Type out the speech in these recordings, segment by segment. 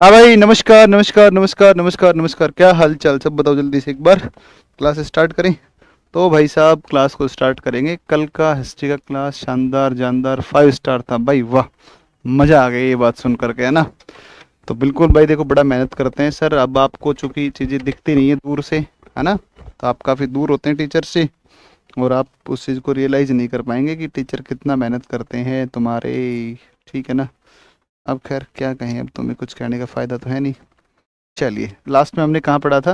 हाँ भाई, नमस्कार नमस्कार नमस्कार नमस्कार नमस्कार। क्या हाल चाल, सब बताओ जल्दी से एक बार। क्लास स्टार्ट करें? तो भाई साहब, क्लास को स्टार्ट करेंगे। कल का हिस्ट्री का क्लास शानदार जानदार 5 स्टार था भाई, वाह। मज़ा आ गया ये बात सुन करके, है ना। तो बिल्कुल भाई, देखो बड़ा मेहनत करते हैं सर। अब आपको चूंकि चीज़ें दिखती नहीं है दूर से, है ना, तो आप काफ़ी दूर होते हैं टीचर से, और आप उस चीज़ को रियलाइज़ नहीं कर पाएंगे कि टीचर कितना मेहनत करते हैं तुम्हारे। ठीक है ना। अब खैर क्या कहें, अब तुम्हें कुछ कहने का फ़ायदा तो है नहीं। चलिए, लास्ट में हमने कहाँ पढ़ा था?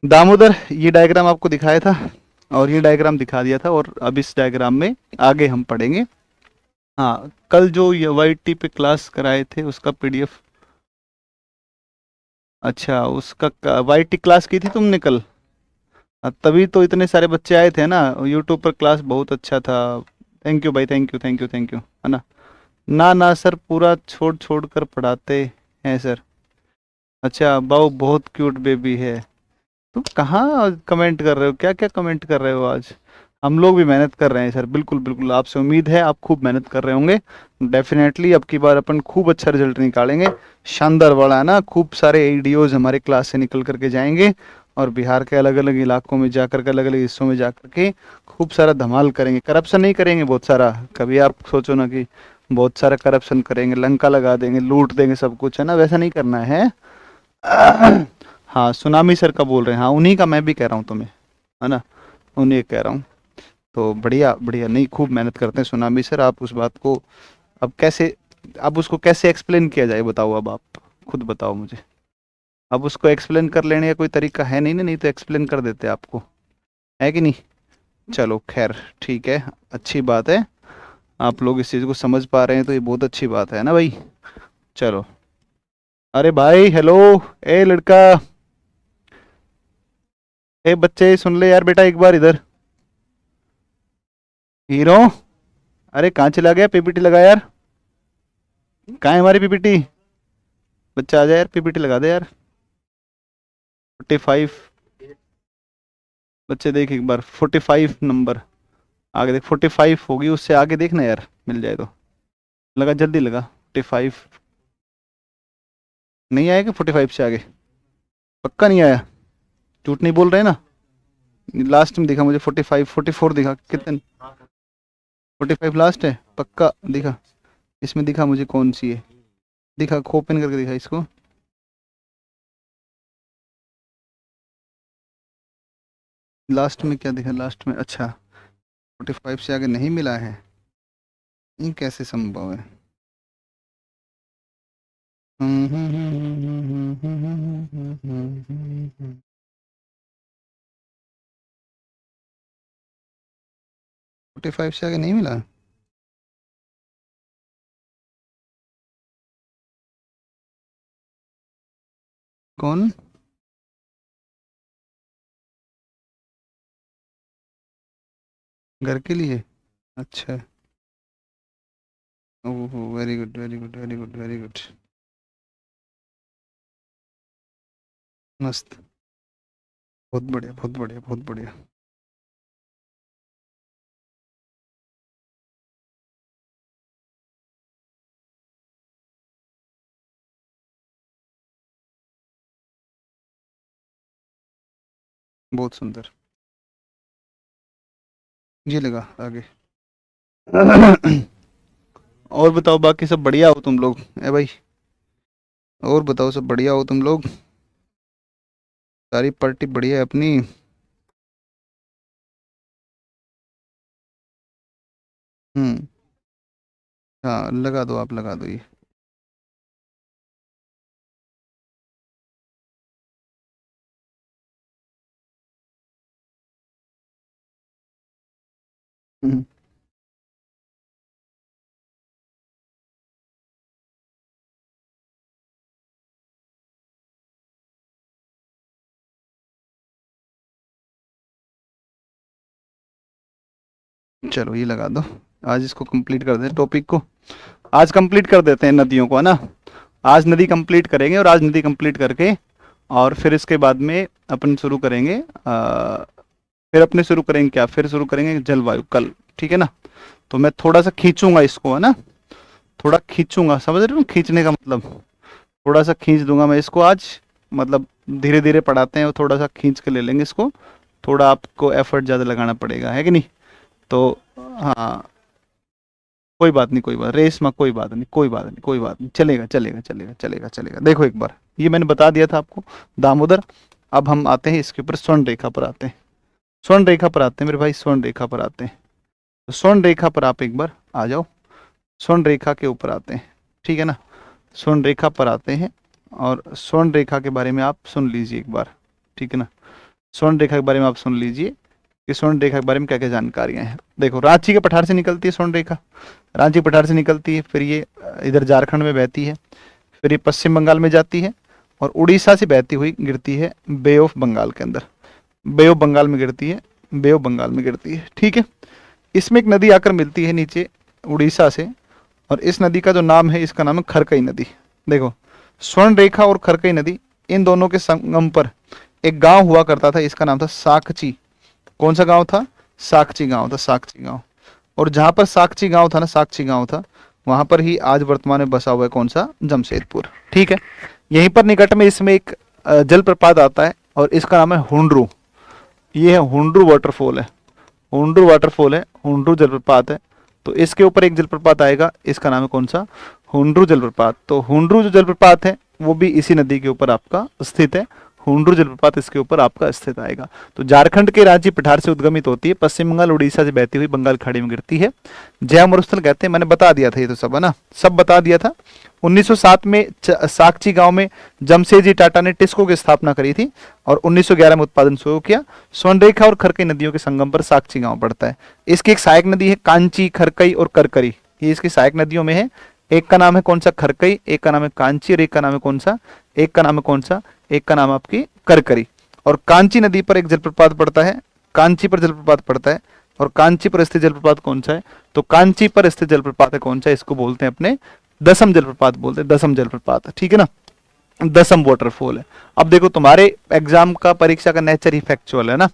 दामोदर, ये डायग्राम आपको दिखाया था और ये डायग्राम दिखा दिया था, और अब इस डायग्राम में आगे हम पढ़ेंगे। हाँ, कल जो ये वाई टी पे क्लास कराए थे उसका पीडीएफ। अच्छा, उसका वाई टी क्लास की थी तुमने कल? तभी तो इतने सारे बच्चे आए थे ना। यूट्यूब पर क्लास बहुत अच्छा था। थैंक यू भाई, thank you thank you thank you, है ना। ना ना सर, पूरा छोड़ छोड़ कर पढ़ाते हैं सर। अच्छा, बाऊ बहुत क्यूट बेबी है। तुम कहाँ कमेंट कर रहे हो, क्या क्या कमेंट कर रहे हो आज? हम लोग भी मेहनत कर रहे हैं सर, बिल्कुल बिल्कुल। आपसे उम्मीद है आप खूब मेहनत कर रहे होंगे। डेफिनेटली अब की बार अपन खूब अच्छा रिजल्ट निकालेंगे। शानदार वाला, है ना। खूब सारे वीडियोज हमारे क्लास से निकल करके जाएंगे, और बिहार के अलग अलग इलाकों में जाकर के, अलग अलग हिस्सों में जाकर के खूब सारा धमाल करेंगे। करप्शन नहीं करेंगे बहुत सारा। कभी आप सोचो ना कि बहुत सारा करप्शन करेंगे, लंका लगा देंगे, लूट देंगे सब कुछ, है ना। वैसा नहीं करना है। हाँ, सुनामी सर का बोल रहे हैं, हाँ उन्हीं का मैं भी कह रहा हूँ तुम्हें, है ना। उन्हीं का कह रहा हूँ। तो बढ़िया बढ़िया, नहीं खूब मेहनत करते हैं सुनामी सर। आप उस बात को अब कैसे, अब उसको कैसे एक्सप्लेन किया जाए बताओ, अब आप खुद बताओ मुझे। अब उसको एक्सप्लेन कर लेने का कोई तरीका है नहीं ना, नहीं तो एक्सप्लेन कर देते आपको, है कि नहीं। चलो खैर, ठीक है, अच्छी बात है। आप लोग इस चीज़ को समझ पा रहे हैं तो ये बहुत अच्छी बात है ना भाई। चलो। अरे भाई हेलो, ए लड़का, ए बच्चे सुन ले यार, बेटा एक बार इधर। हीरो, अरे कहाँ चला गया? पीपीटी लगा यार। कहाँ है हमारी पीपीटी? बच्चा आ जाए यार, पीपीटी लगा दे यार। 45। बच्चे देख एक बार, 45 नंबर। आगे देख, 45 होगी, उससे आगे देखना यार, मिल जाए तो। लगा, जल्दी लगा। 45। नहीं आएगा 45 से आगे? पक्का नहीं आया? झूठ नहीं बोल रहे ना? लास्ट में दिखा मुझे 45, 44 दिखा, कितने? 45 लास्ट है पक्का? दिखा, इसमें दिखा मुझे कौन सी है। दिखा, ओपन करके दिखा इसको। लास्ट में क्या दिखा, लास्ट में? अच्छा, 45 से आगे नहीं मिला है। ये कैसे संभव है? 45 से आगे नहीं मिला। कौन? घर के लिए? अच्छा। ओहो, very good very good very good very good. मस्त। बहुत बढ़िया बहुत बढ़िया बहुत बढ़िया। बहुत सुंदर। ये लगा आगे। और बताओ, बाकी सब बढ़िया हो तुम लोग, ए भाई? और बताओ, सब बढ़िया हो तुम लोग? सारी पार्टी बढ़िया है अपनी? हम्म। हाँ लगा दो, आप लगा दो ये। हम्म, चलो ये लगा दो। आज इसको कंप्लीट कर दें टॉपिक को। आज कंप्लीट कर देते हैं नदियों को, है ना। आज नदी कंप्लीट करेंगे, और आज नदी कंप्लीट करके और फिर इसके बाद में अपन शुरू करेंगे फिर अपने शुरू करेंगे क्या, फिर शुरू करेंगे जलवायु कल। ठीक है ना। तो मैं थोड़ा सा खींचूंगा इसको, है ना। थोड़ा खींचूंगा, समझ रहे हो खींचने का मतलब? थोड़ा सा खींच दूंगा मैं इसको आज, मतलब धीरे धीरे पढ़ाते हैं और थोड़ा सा खींच के ले लेंगे इसको, थोड़ा आपको एफर्ट ज़्यादा लगाना पड़ेगा, है कि नहीं। तो हाँ, कोई बात नहीं, कोई बात रेस में, कोई बात नहीं, कोई बात नहीं, कोई बात नहीं, चलेगा चलेगा चलेगा चलेगा चलेगा। देखो एक बार ये मैंने बता दिया था आपको दामोदर। अब हम आते हैं इसके ऊपर, स्वर्ण रेखा पर आते हैं, स्वर्ण रेखा पर आते हैं मेरे भाई, स्वर्ण रेखा पर आते हैं। तो स्वर्ण रेखा पर आप एक बार आ जाओ, स्वर्ण रेखा के ऊपर आते हैं, ठीक है ना। स्वर्ण रेखा पर आते हैं और स्वर्ण रेखा के बारे में आप सुन लीजिए एक बार, ठीक है ना। स्वर्ण रेखा के बारे में आप सुन लीजिए कि स्वर्ण रेखा के बारे में क्या क्या जानकारियां हैं। देखो रांची के पठार से निकलती है स्वर्ण रेखा, रांची पठार से निकलती है, फिर ये इधर झारखंड में बहती है, फिर ये पश्चिम बंगाल में जाती है और उड़ीसा से बहती हुई गिरती है बे ऑफ बंगाल के अंदर, बे ऑफ बंगाल में गिरती है, बे ऑफ बंगाल में गिरती है, ठीक है। इसमें एक नदी आकर मिलती है नीचे उड़ीसा से, और इस नदी का जो नाम है, इसका नाम है खरकई नदी। देखो स्वर्ण रेखा और खरकई नदी, इन दोनों के संगम पर एक गांव हुआ करता था, इसका नाम था साकची। कौन सा गांव था? साकची गांव था, साकची गांव। और जहां पर साकची गांव था ना, साकची गांव था, वहां पर ही आज वर्तमान में बसा हुआ है कौन सा? जमशेदपुर, ठीक है। यहीं पर निकट में इसमें एक जलप्रपात आता है और इसका नाम है हुंड्रू। ये है हुंड्रू वाटरफॉल है, हुंड्रू वाटरफॉल है, हुंड्रू जलप्रपात है। तो इसके ऊपर एक जलप्रपात आएगा, इसका नाम है कौन सा? हुंड्रू जलप्रपात। तो हुंड्रू जो जलप्रपात है वो भी इसी नदी के ऊपर आपका स्थित है, हुंड्रू जलप्रपात इसके ऊपर आपका स्थित आएगा। तो झारखंड के रांची पठार से उद्गमित होती है, पश्चिम बंगाल उड़ीसा से बहती हुई बंगाल खाड़ी में गिरती है, जय मरुस्थल कहते हैं। मैंने बता दिया था ये तो सब, है ना, सब बता दिया था। 1907 में साकची गांव में जमशेदजी टाटा ने टिस्को की स्थापना करी थी और 1911 में उत्पादन शुरू किया। स्वर्णरेखा और खरकई नदियों के संगम पर साकची गांव पड़ता है। इसकी एक सहायक नदी है कांची, खरकई और करकरी, ये इसकी सहायक नदियों में है। एक का नाम है कौन सा? खरकई, एक का नाम है कांची और एक का नाम है कौन सा? एक का नाम है कौन सा? एक का नाम आपकी करकरी। और कांची नदी पर एक जलप्रपात पड़ता है, कांची पर जलप्रपात पड़ता है। और कांची पर स्थित जलप्रपात कौन सा है? तो कांची पर स्थित जलप्रपात है कौन सा? इसको बोलते हैं अपने दसम जलप्रपात, बोलते हैं दसम जलप्रपात, ठीक है ना, दसम वाटरफॉल है। अब देखो तुम्हारे एग्जाम का, परीक्षा का नेचर ही फैक्चुअल है ना।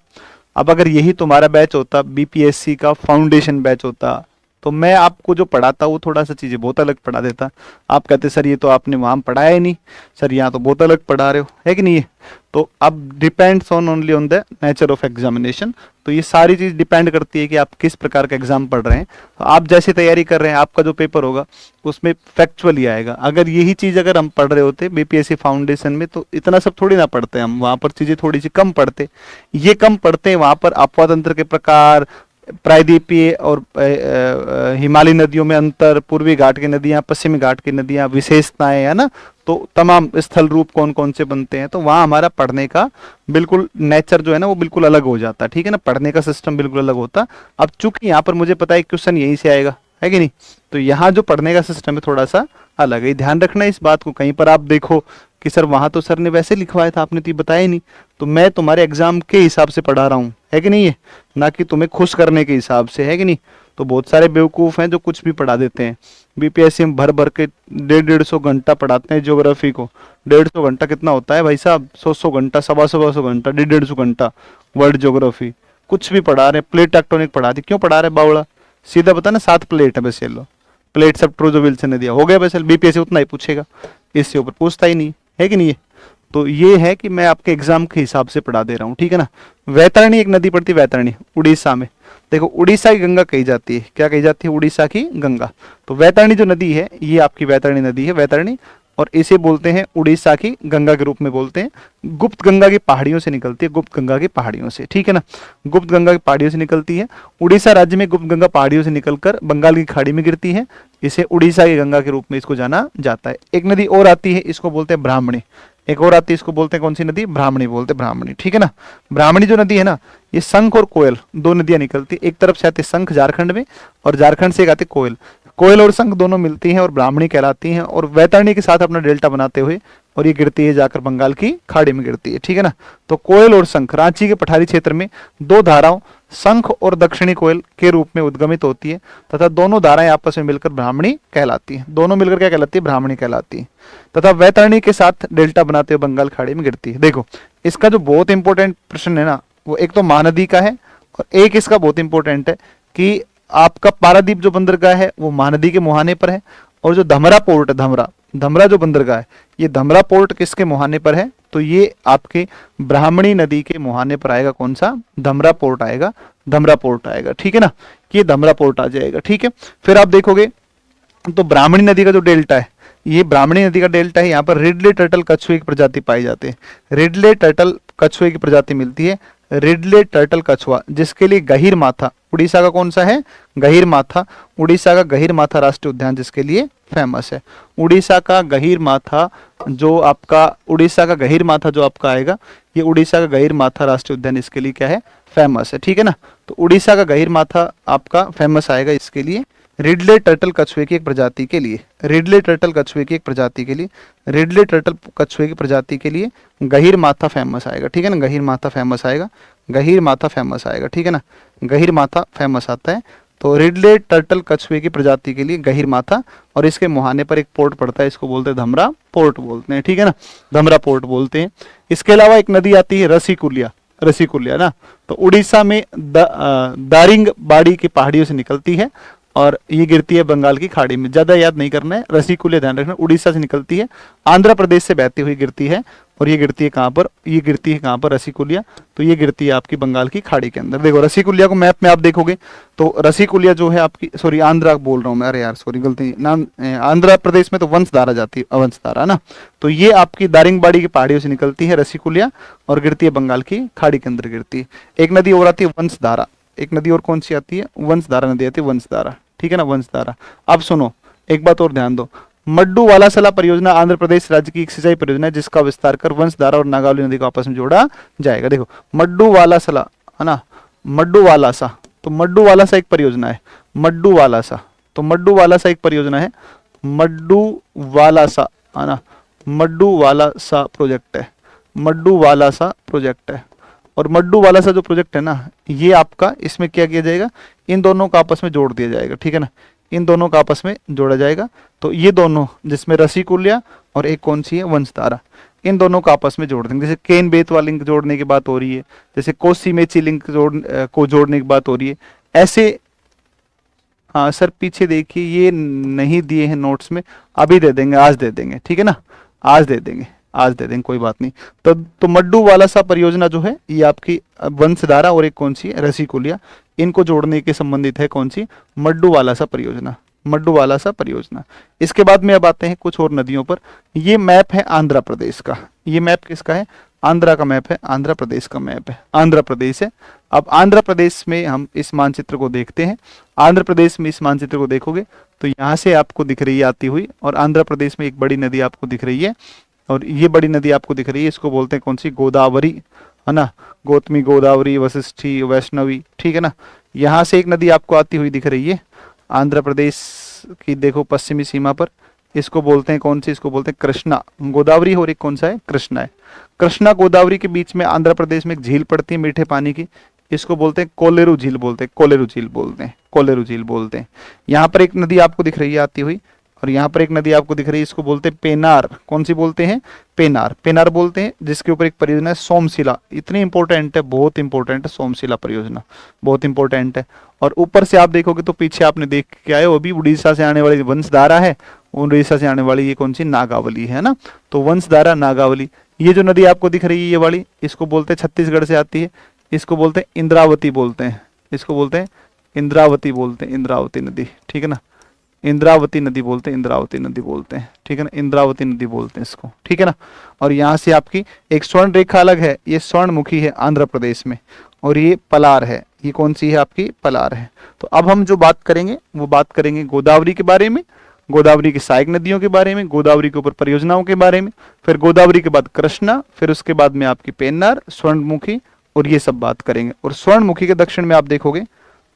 अब अगर यही तुम्हारा बैच होता, बीपीएससी का फाउंडेशन बैच होता, तो मैं आपको जो पढ़ाता वो थोड़ा सा चीज़ें बहुत अलग पढ़ा देता। आप कहते सर ये तो आपने वहाँ पढ़ाया ही नहीं, सर यहाँ तो बहुत अलग पढ़ा रहे हो, है कि नहीं है। तो अब depends on only on the nature of examination. तो ये सारी चीज़ डिपेंड करती है कि आप किस प्रकार का एग्जाम पढ़ रहे हैं। तो आप जैसे तैयारी कर रहे हैं, आपका जो पेपर होगा उसमें फैक्चुअली आएगा। अगर यही चीज़ अगर हम पढ़ रहे होते बीपीएससी फाउंडेशन में, तो इतना सब थोड़ी ना पढ़ते हम, वहाँ पर चीज़ें थोड़ी सी कम पढ़ते। ये कम पढ़ते हैं वहाँ पर अपवा तंत्र के प्रकार, प्रायद्वीपीय और हिमालयी नदियों में अंतर, पूर्वी घाट की नदियां, पश्चिमी घाट की नदियां, विशेषताएं, है ना। तो तमाम स्थल रूप कौन कौन से बनते हैं, तो वहाँ हमारा पढ़ने का बिल्कुल नेचर जो है ना वो बिल्कुल अलग हो जाता है, ठीक है ना, पढ़ने का सिस्टम बिल्कुल अलग होता। अब चूंकि यहाँ पर मुझे पता है क्वेश्चन यहीं से आएगा, है कि नहीं, तो यहाँ जो पढ़ने का सिस्टम है थोड़ा सा अलग है। ध्यान रखना इस बात को, कहीं पर आप देखो कि सर वहां तो सर ने वैसे लिखवाया था, आपने तो बताया ही नहीं। तो मैं तुम्हारे एग्जाम के हिसाब से पढ़ा रहा हूँ, है कि नहीं है, ना कि तुम्हें खुश करने के हिसाब से, है कि नहीं। तो बहुत सारे बेवकूफ़ हैं जो कुछ भी पढ़ा देते हैं। बीपीएससी में भर भर के 150 घंटा पढ़ाते हैं ज्योग्राफी को। 150 घंटा कितना होता है भाई साहब? 100 घंटा, 125 घंटा, 150 घंटा वर्ल्ड ज्योग्राफी कुछ भी पढ़ा रहे हैं। प्लेट टेक्टोनिक पढ़ा दी, क्यों पढ़ा रहे बावड़ा? सीधा बता ना, 7 प्लेट है बस, ये लो प्लेट सब ट्रूजो विल्सन ने दिया, हो गया बस। बीपीएससी उतना ही पूछेगा, इससे ऊपर पूछता ही नहीं, है कि नहीं है। तो ये है कि मैं आपके एग्जाम के हिसाब से पढ़ा दे रहा हूँ, ठीक है ना। वैतरणी एक नदी पड़ती है, वैतरणी उड़ीसा में। देखो उड़ीसा की गंगा कही जाती है, क्या कही जाती है? उड़ीसा की गंगा। तो वैतरणी जो नदी है ये आपकी वैतरणी नदी है, वैतरणी। और इसे बोलते हैं उड़ीसा की गंगा के रूप में बोलते हैं। गुप्त गंगा की पहाड़ियों से निकलती है, गुप्त गंगा की पहाड़ियों से, ठीक है ना, गुप्त गंगा की पहाड़ियों से निकलती है। उड़ीसा राज्य में गुप्त गंगा पहाड़ियों से निकलकर बंगाल की खाड़ी में गिरती है। इसे उड़ीसा की गंगा के रूप में इसको जाना जाता है। एक नदी और आती है, इसको बोलते हैं ब्राह्मणी। एक और आती है, इसको बोलते हैं कौन सी नदी? ब्राह्मणी बोलते हैं, ब्राह्मणी, ठीक है ना। ब्राह्मणी जो नदी है ना, ये शंख और कोयल दो नदियां निकलती है। एक तरफ से आती है शंख झारखंड में, और झारखंड से एक आती है कोयल। कोयल और शंख दोनों मिलती हैं और ब्राह्मणी कहलाती हैं, और वैतरणी के साथ अपना डेल्टा बनाते हुए और ये गिरती है जाकर बंगाल की खाड़ी में गिरती है, ठीक है ना। तो कोयल और शंख रांची के पठारी क्षेत्र में दो धाराओं शंख और दक्षिणी कोयल के रूप में उद्गमित होती है, तथा दोनों धाराएं आपस में मिलकर ब्राह्मणी कहलाती है। दोनों मिलकर क्या कहलाती है? ब्राह्मणी कहलाती है। तथा वैतरणी के साथ डेल्टा बनाते हुए बंगाल खाड़ी में गिरती है। देखो इसका जो बहुत इंपॉर्टेंट प्रश्न है ना, वो एक तो महानदी का है, और एक इसका बहुत इंपॉर्टेंट है कि आपका पारादीप जो बंदरगाह है वो महानदी के मुहाने पर है। और जो धमरा पोर्ट है, धमरा धमरा जो बंदरगाह है, ये धमरा पोर्ट किसके मुहाने पर है? तो ये आपके ब्राह्मणी नदी के मुहाने पर आएगा। कौन सा? धमरा पोर्ट आएगा, धमरा पोर्ट आएगा, ठीक है ना, ये धमरा पोर्ट आ जाएगा, ठीक है। फिर आप देखोगे तो ब्राह्मणी नदी का जो डेल्टा है, ये ब्राह्मणी नदी का डेल्टा है, यहाँ पर रिडले टर्टल कछुए की प्रजाति पाई जाती है। रिडले टर्टल कछुए की प्रजाति मिलती है, रिडले टर्टल कछुआ, जिसके लिए गहीर माथा, उड़ीसा का कौन सा है? गहीर माथा, उड़ीसा का गहीर माथा राष्ट्रीय उद्यान जिसके लिए फेमस है। उड़ीसा का गहीर माथा जो आपका, उड़ीसा का गहीर माथा जो आपका आएगा, ये उड़ीसा का गहीर माथा राष्ट्रीय उद्यान इसके लिए क्या है? फेमस है, ठीक है ना। तो उड़ीसा का गहीर माथा आपका फेमस आएगा इसके लिए, रिडले टर्टल कछुए की एक प्रजाति के लिए, रिडले टर्टल कछुए की एक प्रजाति के लिए, रिडले टर्टल कछुए की प्रजाति के लिए गहीर माथा फेमस आएगा, ठीक है ना, गहीर माथा फेमस आएगा, गहीर माथा फेमस आएगा, ठीक है ना, गहीर माथा फेमस आता है। तो रिडले टर्टल कछुए की प्रजाति के लिए गहीर माथा, और इसके मुहाने पर एक पोर्ट पड़ता है, इसको बोलते हैं धमरा पोर्ट बोलते हैं, ठीक है ना, धमरा पोर्ट बोलते हैं। इसके अलावा एक नदी आती है रसीकुलिया, रसीकुलिया ना, तो उड़ीसा में दारिंगबाड़ी की पहाड़ियों से निकलती है और ये गिरती है बंगाल की खाड़ी में। ज्यादा याद नहीं करना है, रसीकुलिया ध्यान रखना, उड़ीसा से निकलती है, आंध्र प्रदेश से बहती हुई गिरती है, और ये गिरती है कहाँ पर? ये गिरती है कहाँ पर? रसीकुलिया, तो ये गिरती है आपकी बंगाल की खाड़ी के अंदर। देखो रसीकुलिया को मैप में आप देखोगे तो रसीकुलिया जो है आपकी, सॉरी आंध्रा बोल रहा हूँ मैं, अरे यार सॉरी गलती नाम, आंध्र प्रदेश में तो वंशधारा जाती है, वंशधारा ना, तो ये आपकी दारिंगबाड़ी की पहाड़ियों से निकलती है रसीकुलिया और गिरती है बंगाल की खाड़ी के अंदर गिरती है। एक नदी और आती है वंशधारा, एक नदी और कौन सी आती है? वंशधारा नदी आती है, वंशधारा, ठीक है ना, वंशधारा। अब सुनो एक बात और ध्यान दो, मड्डू वालासला परियोजना आंध्र प्रदेश राज्य की एक सिंचाई परियोजना है जिसका विस्तार कर वंशधारा और नागावली नदी को आपस में जोड़ा जाएगा। देखो मड्डू वालासला है ना, मड्डू वालासा, तो मड्डू वालासा एक परियोजना है, मड्डू वालासा, तो मड्डू वालासा एक परियोजना है, मड्डू वालासा है ना, मड्डू वालासा प्रोजेक्ट है, मड्डू वालासा प्रोजेक्ट है। और मड्डू वालासा जो प्रोजेक्ट है ना, ये आपका, इसमें क्या किया जाएगा? इन दोनों को आपस में जोड़ दिया जाएगा, ठीक है ना, इन दोनों का आपस में जोड़ा जाएगा। तो ये दोनों, जिसमें रसीकुलिया और एक कौन सी है? वंशधारा, इन दोनों को आपस में जोड़ देंगे। जैसे केन बेतवा लिंक जोड़ने की बात हो रही है, जैसे कोसी मेची लिंक को जोड़ने की बात हो रही है, ऐसे। हाँ सर पीछे देखिए, ये नहीं दिए हैं नोट्स में, अभी दे देंगे, आज दे देंगे, ठीक है ना, आज दे देंगे, आज दे देंगे, कोई बात नहीं। तो मड्डू वालासा परियोजना जो है ये आपकी वंशधारा और एक कौन सी है? रसीकुलिया, इनको जोड़ने के संबंधित है कौन सी? मड्डू वालासा परियोजना, मड्डू वालासा परियोजना। इसके बाद में अब आते हैं कुछ और नदियों पर। ये मैप है आंध्र प्रदेश का, ये मैप किसका है? आंध्रा का मैप है, आंध्र प्रदेश का मैप है, आंध्र प्रदेश है। अब आंध्र प्रदेश में हम इस मानचित्र को देखते हैं, आंध्र प्रदेश में इस मानचित्र को देखोगे तो यहाँ से आपको दिख रही है आती हुई, और आंध्र प्रदेश में एक बड़ी नदी आपको दिख रही है, और ये बड़ी नदी आपको दिख रही है, इसको बोलते हैं कौन सी? गोदावरी है ना, गौतमी, गोदावरी, वशिष्ठी, वैष्णवी, ठीक है ना। यहाँ से एक नदी आपको आती हुई दिख रही है आंध्र प्रदेश की, देखो पश्चिमी सीमा पर, इसको बोलते हैं कौन सी? इसको बोलते हैं कृष्णा। गोदावरी और एक कौन सा है? कृष्णा है। कृष्णा गोदावरी के बीच में आंध्र प्रदेश में एक झील पड़ती है मीठे पानी की, इसको बोलते हैं कोलेरू झील, बोलते हैं कोलेरू झील, बोलते हैं कोलेरू झील बोलते हैं। यहाँ पर एक नदी आपको दिख रही है आती हुई, और यहाँ पर एक नदी आपको दिख रही है, इसको बोलते हैं पेनार। कौन सी बोलते हैं? पेनार, पेनार बोलते हैं, जिसके ऊपर एक परियोजना है सोमशिला, इतनी इंपॉर्टेंट है, बहुत इंपॉर्टेंट है सोमशिला परियोजना, बहुत इंपॉर्टेंट है। और ऊपर से आप देखोगे तो पीछे आपने देख के आए, वो भी उड़ीसा से आने वाली वंशधारा है, उड़ीसा से आने वाली ये कौन सी? नागावली है ना, तो वंशधारा नागावली। ये जो नदी आपको दिख रही है ये वाली, इसको बोलते हैं, छत्तीसगढ़ से आती है, इसको बोलते हैं इंद्रावती बोलते हैं, इसको बोलते हैं इंद्रावती बोलते हैं, इंद्रावती नदी, ठीक है ना, इंद्रावती नदी बोलते हैं, इंद्रावती नदी बोलते हैं, ठीक है ना, इंद्रावती नदी बोलते हैं इसको, ठीक है ना। और यहाँ से आपकी एक स्वर्ण रेखा अलग है, ये स्वर्णमुखी है आंध्र प्रदेश में, और ये पलार है, ये कौन सी है? आपकी पलार है। तो अब हम जो बात करेंगे वो बात करेंगे गोदावरी के बारे में, गोदावरी की सहायक नदियों के बारे में, गोदावरी के ऊपर परियोजनाओं के बारे में, फिर गोदावरी के बाद कृष्णा, फिर उसके बाद में आपकी पेन्नार, स्वर्णमुखी, और ये सब बात करेंगे। और स्वर्णमुखी के दक्षिण में आप देखोगे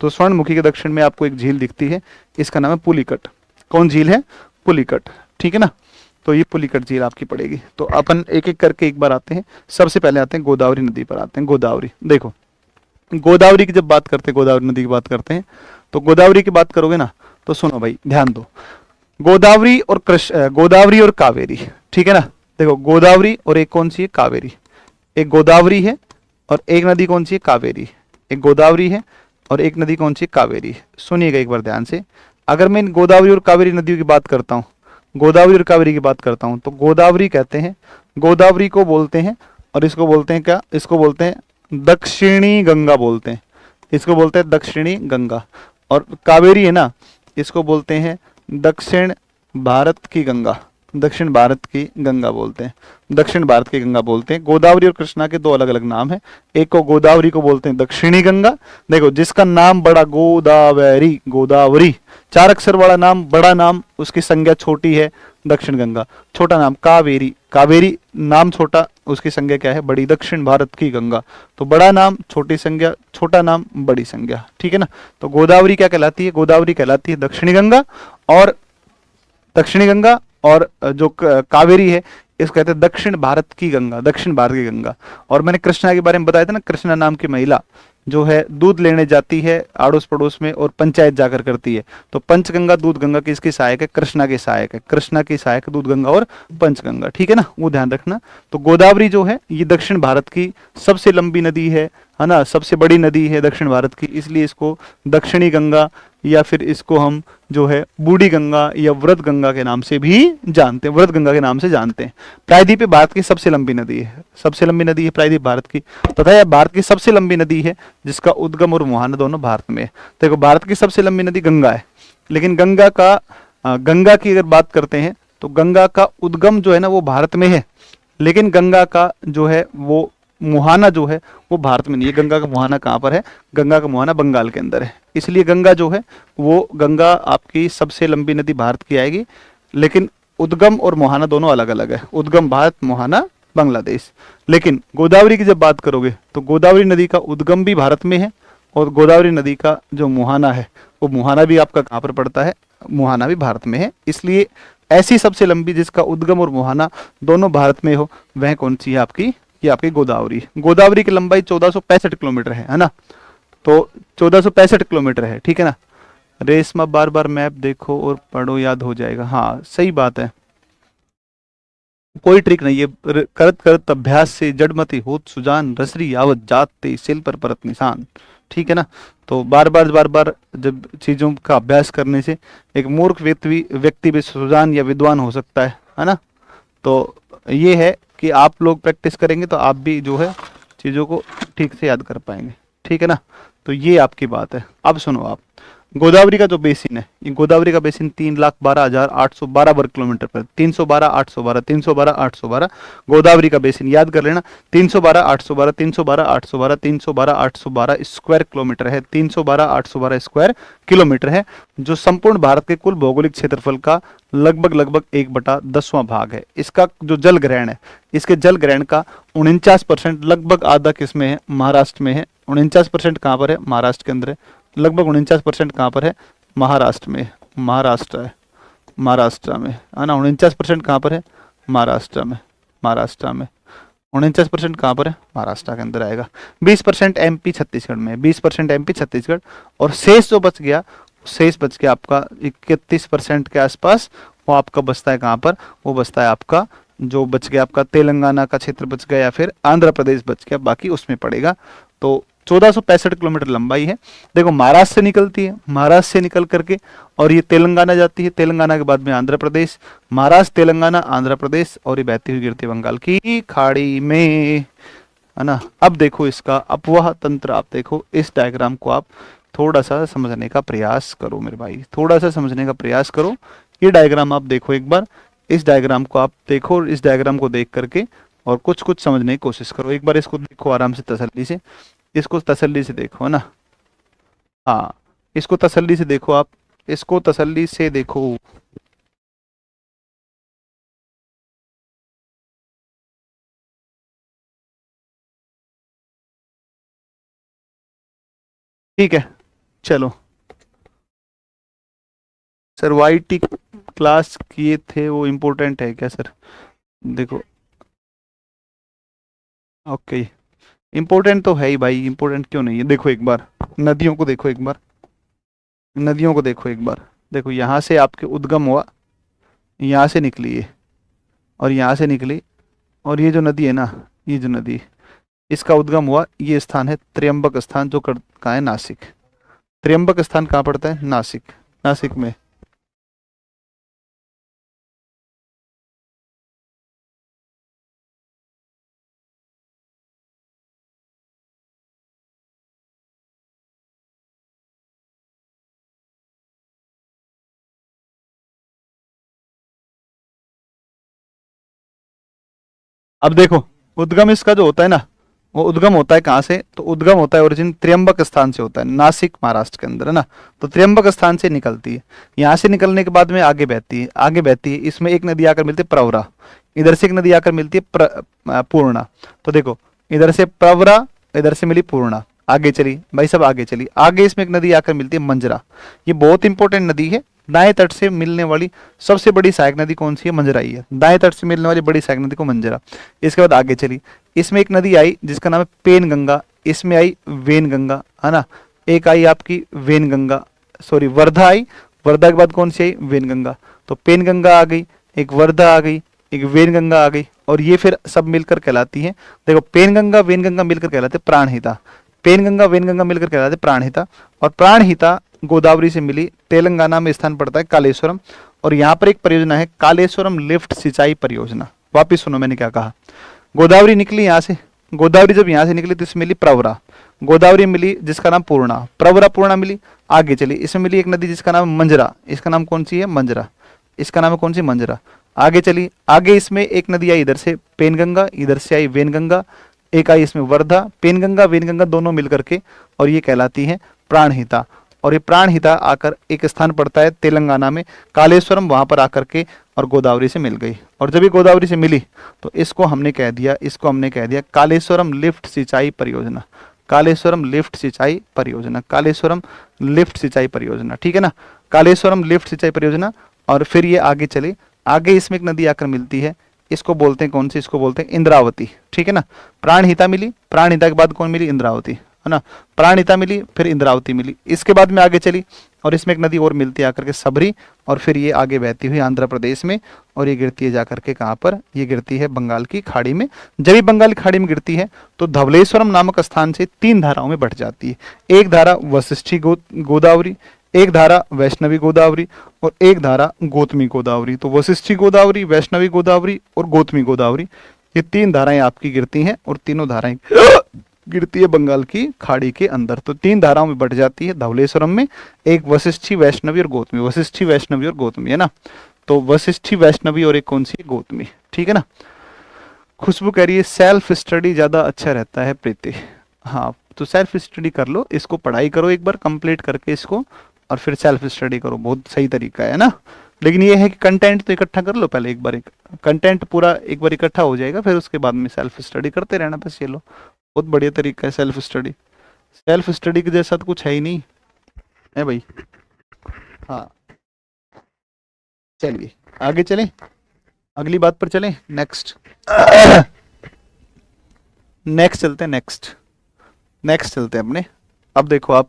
तो स्वर्णमुखी के दक्षिण में आपको एक झील दिखती है, इसका नाम है पुलिकट। कौन झील है? पुलिकट, ठीक है ना। तो ये पुलिकट झील आपकी पड़ेगी। तो अपन एक एक करके एक बार आते हैं। सबसे पहले आते हैं गोदावरी नदी पर आते हैं। गोदावरी, देखो गोदावरी की जब बात करते हैं, गोदावरी नदी की बात करते हैं, तो गोदावरी की बात करोगे ना तो सुनो भाई ध्यान दो, गोदावरी और गोदावरी और कावेरी, ठीक है ना। देखो गोदावरी और एक कौन सी है? कावेरी। एक गोदावरी है और एक नदी कौन सी है? कावेरी। एक गोदावरी है और एक नदी कौन सी? कावेरी। सुनिएगा एक बार ध्यान से, अगर मैं इन गोदावरी और कावेरी नदियों की बात करता हूं गोदावरी और कावेरी की बात करता हूं तो गोदावरी कहते हैं, गोदावरी को बोलते हैं, और इसको बोलते हैं क्या, इसको बोलते हैं दक्षिणी गंगा बोलते हैं, इसको बोलते हैं दक्षिणी गंगा। और कावेरी है ना, इसको बोलते हैं दक्षिण भारत की गंगा, दक्षिण भारत की गंगा बोलते हैं, दक्षिण भारत की गंगा बोलते हैं। गोदावरी और कृष्णा के दो अलग अलग नाम हैं, एक को गोदावरी को बोलते हैं दक्षिणी गंगा, देखो जिसका नाम बड़ा, गोदावरी, गोदावरी 4 अक्षर वाला नाम, बड़ा नाम, उसकी संज्ञा छोटी है दक्षिण गंगा, छोटा नाम कावेरी, कावेरी नाम छोटा, उसकी संज्ञा क्या है, बड़ी, दक्षिण भारत की गंगा, तो बड़ा नाम छोटी संज्ञा, छोटा नाम बड़ी संज्ञा, ठीक है ना। तो गोदावरी क्या कहलाती है, गोदावरी कहलाती है दक्षिणी गंगा, और दक्षिणी गंगा, और जो कावेरी है इसको कहते हैं दक्षिण भारत की गंगा, दक्षिण भारत की गंगा। और मैंने कृष्णा के बारे में बताया था ना, कृष्णा नाम की महिला जो है दूध लेने जाती है आड़ोस पड़ोस में और पंचायत जाकर करती है, तो पंचगंगा दूध गंगा किसकी सहायक है, कृष्णा की सहायक है, कृष्णा की सहायक दूध गंगा और पंचगंगा, ठीक है ना, वो ध्यान रखना। तो गोदावरी जो है ये दक्षिण भारत की सबसे लंबी नदी है ना, सबसे बड़ी नदी है दक्षिण भारत की, इसलिए इसको दक्षिणी गंगा या फिर इसको हम जो है बूढ़ी गंगा या व्रत गंगा के नाम से भी जानते हैं, व्रत गंगा के नाम से जानते हैं। प्रायद्वीप भारत की सबसे लंबी नदी है, सबसे लंबी नदी है प्रायद्वीप भारत की, तथा यह भारत की सबसे लंबी नदी है जिसका उद्गम और मुहाना दोनों भारत में है। देखो भारत की सबसे लंबी नदी गंगा है, लेकिन गंगा की अगर बात करते हैं तो गंगा का उद्गम जो है ना वो भारत में है, लेकिन गंगा का जो है वो मुहाना जो है वो भारत में नहीं है। गंगा का मुहाना कहाँ पर है, गंगा का मुहाना बंगाल के अंदर है, इसलिए गंगा जो है वो गंगा आपकी सबसे लंबी नदी भारत की आएगी, लेकिन उद्गम और मुहाना दोनों अलग अलग है, उद्गम भारत, मुहाना बांग्लादेश। लेकिन गोदावरी की जब बात करोगे तो गोदावरी नदी का उद्गम भी भारत में है, और गोदावरी नदी का जो मुहाना है वो मुहाना भी आपका कहाँ पर पड़ता है, मुहाना भी भारत में है। इसलिए ऐसी सबसे लंबी जिसका उद्गम और मुहाना दोनों भारत में हो वह कौन सी है आपकी, ये आपकी गोदावरी। गोदावरी की लंबाई 1465 किलोमीटर है ना, तो 1465 किलोमीटर है, ठीक है ना। रेशमा बार बार मैप देखो और पढ़ो, याद हो जाएगा, हाँ सही बात है, कोई ट्रिक नहीं है, करत करत अभ्यास से जड़मति होत सुजान, रसरी यावत जाते सिल पर परत निशान, ठीक है ना। तो बार बार जब चीजों का अभ्यास करने से एक मूर्ख व्यक्ति भी सुजान या विद्वान हो सकता है ना। तो ये है कि आप लोग प्रैक्टिस करेंगे तो आप भी जो है चीज़ों को ठीक से याद कर पाएंगे, ठीक है ना। तो ये आपकी बात है। अब सुनो आप, गोदावरी का जो बेसिन है, ये गोदावरी का बेसिन 3,12,812 वर्ग किलोमीटर पर, 312,812, 312,812 गोदावरी का बेसिन याद कर लेना, 312,812, 312,812, 312,812 स्क्वायर किलोमीटर है, 312,812 स्क्वायर किलोमीटर है, जो संपूर्ण भारत के कुल भौगोलिक क्षेत्रफल का लगभग 1/10वां भाग है। इसका जो जल ग्रहण है, इसके जल ग्रहण का 49% लगभग आधा किसमें है, महाराष्ट्र में है। 49% कहाँ पर है, महाराष्ट्र के अंदर है। लगभग 49% कहाँ पर है, महाराष्ट्र में, महाराष्ट्र है, महाराष्ट्र में है ना। 49% कहाँ पर है, महाराष्ट्र में, महाराष्ट्र में 49% कहाँ पर है, महाराष्ट्र के अंदर आएगा। 20% एमपी छत्तीसगढ़ में, 20% एमपी छत्तीसगढ़, और शेष जो बच गया, शेष बच गया आपका 31% के आसपास, वो आपका बचता है कहाँ पर, वो बचता है आपका, जो बच गया आपका तेलंगाना का क्षेत्र बच गया या फिर आंध्र प्रदेश बच गया, बाकी उसमें पड़ेगा। तो 1465 किलोमीटर लंबाई है। देखो महाराष्ट्र से निकलती है, महाराष्ट्र से निकल करके और ये तेलंगाना जाती है, तेलंगाना के बाद में आंध्र प्रदेश, महाराष्ट्र तेलंगाना आंध्र प्रदेश, और ये बहती हुई गिरती बंगाल की खाड़ी में, है ना। अब देखो इसका अपवाह तंत्र, आप देखो इस डायग्राम को आप थोड़ा सा समझने का प्रयास करो मेरे भाई, थोड़ा सा समझने का प्रयास करो। ये डायग्राम आप देखो एक बार, इस डायग्राम को आप देखो, इस डायग्राम को देख करके और कुछ समझने की कोशिश करो। एक बार इसको देखो आराम से, तसल्ली से, इसको तसल्ली से देखो, है ना। हाँ, इसको तसल्ली से देखो आप, इसको तसल्ली से देखो। ठीक है, चलो सर वाईटी क्लास किए थे, वो इम्पोर्टेंट है क्या सर? देखो ओके, इम्पोर्टेंट तो है ही भाई, इम्पोर्टेंट क्यों नहीं है। देखो एक बार नदियों को देखो, एक बार नदियों को देखो एक बार, देखो यहाँ से आपके उद्गम हुआ, यहाँ से निकली है और यहाँ से निकली, और ये जो नदी है ना, ये जो नदी, इसका उद्गम हुआ, ये स्थान है त्र्यंबक स्थान, जो कहाँ है, नासिक। त्र्यंबक स्थान कहाँ पड़ता है, नासिक, नासिक में। अब देखो, उद्गम इसका जो होता है ना, वो उद्गम होता है कहाँ से, तो उद्गम होता है ओरिजिन त्र्यंबक स्थान से होता है, नासिक महाराष्ट्र के अंदर है ना। तो त्र्यंबक स्थान से निकलती है। यहाँ से निकलने के बाद में आगे बहती है, आगे बहती है। इसमें एक नदी आकर मिलती है प्रवरा, इधर से एक नदी आकर मिलती है पूर्णा। तो देखो, इधर से प्रवरा, इधर से मिली पूर्णा, आगे चली भाई सब, आगे चली, आगे इसमें एक नदी आकर मिलती है मंजरा। ये बहुत इंपॉर्टेंट नदी है। दाएं तट से मिलने वाली सबसे बड़ी सहायक नदी कौन सी है, मंजरा ही है। दाएं तट से मिलने वाली बड़ी सहायक नदी को मंजरा। इसके बाद आगे चली, इसमें एक नदी आई जिसका नाम है पेन गंगा, इसमें आई वेन गंगा, है ना। एक आई आपकी वेन गंगा, सॉरी वर्धा आई, वर्धा के बाद कौन सी आई, वेन गंगा। तो पेन गंगा आ गई, एक वर्धा आ गई, एक वेन गंगा आ गई, और ये फिर सब मिलकर कहलाती है, देखो पेन गंगा वेन गंगा मिलकर कहलाते प्राणहिता, पेन गंगा वेन गंगा मिलकर कहलाते प्राणहिता। और प्राणहिता गोदावरी से मिली, तेलंगाना में स्थान पड़ता है कालेश्वरम। और यहाँ पर एक परियोजना है कालेश्वरम लिफ्ट सिंचाई परियोजना। वापिस सुनो मैंने क्या कहा। गोदावरी निकली यहाँ से, गोदावरी जब यहाँ से निकली तो इसमें मिली प्रवरा, गोदावरी मिली जिसका नाम पूर्णा, प्रवरा पूर्णा मिली, आगे चली, इसमें मिली एक नदी जिसका नाम है मंजरा, इसका नाम कौन सी है, मंजरा, इसका नाम है कौन सी, मंजरा। आगे चली, आगे इसमें एक नदी आई इधर से पेनगंगा, इधर से आई वेनगंगा, एक आई इसमें वर्धा, पेनगंगा वेनगंगा दोनों मिलकर के, और ये कहलाती है प्राणहिता। और ये प्राणहिता आकर एक स्थान पड़ता है तेलंगाना में कालेश्वरम, वहां पर आकर के और गोदावरी से मिल गई। और जब ये गोदावरी से मिली तो इसको हमने कह दिया, इसको हमने कह दिया कालेश्वरम लिफ्ट सिंचाई परियोजना, कालेश्वरम लिफ्ट सिंचाई परियोजना, कालेश्वरम लिफ्ट सिंचाई परियोजना, ठीक है ना, कालेश्वरम लिफ्ट सिंचाई परियोजना। और फिर ये आगे चले, आगे इसमें एक नदी आकर मिलती है, इसको बोलते हैं कौन सी, इसको बोलते हैं इंद्रावती, ठीक है ना। प्राणहिता मिली, प्राणहिता के बाद कौन मिली, इंद्रावती, है ना। प्राणहिता मिली, फिर इंद्रावती मिली, इसके बाद में आगे चली, और इसमें एक नदी और मिलती है आकर के सबरी, और फिर ये आगे बहती हुई आंध्र प्रदेश में, और ये गिरती है जाकर के कहाँ पर, ये गिरती है बंगाल की खाड़ी में। जब ये बंगाल की खाड़ी में गिरती है तो धवलेश्वरम नामक स्थान से तीन धाराओं में बट जाती है। एक धारा वशिष्ठी गोदावरी, एक धारा वैष्णवी गोदावरी, और एक धारा गौतमी गोदावरी। तो वशिष्ठी गोदावरी, वैष्णवी गोदावरी और गौतमी गोदावरी, ये तीन धाराएं आपकी गिरती हैं, और तीनों धाराएं गिरती है बंगाल की खाड़ी के अंदर। तो तीन धाराओं में बट जाती है धवलेश्वरम में, एक वशिष्ठी वैष्णवी और गौतमी, वशिष्ठी वैष्णवी और गौतमी, है ना। तो वशिष्ठी वैष्णवी और एक कौन सी, गौतमी, ठीक है ना। खुशबू कह रही है सेल्फ स्टडी ज्यादा अच्छा रहता है प्रीति। हाँ, तो सेल्फ स्टडी कर लो, इसको पढ़ाई करो एक बार कंप्लीट करके इसको, और फिर सेल्फ स्टडी करो, बहुत सही तरीका है ना। लेकिन ये है कि कंटेंट तो इकट्ठा कर लो पहले, एक बार एक कंटेंट पूरा एक बार इकट्ठा हो जाएगा, फिर उसके बाद में सेल्फ स्टडी करते रहना, बस ये लो, बहुत बढ़िया तरीका है सेल्फ स्टडी। सेल्फ स्टडी के जैसा तो कुछ है ही नहीं, है भाई। हाँ, चलिए आगे चलें, अगली बात पर चलें, नेक्स्ट। नेक्स्ट चलते हैं, नेक्स्ट, नेक्स्ट चलते हैं अपने। अब देखो आप,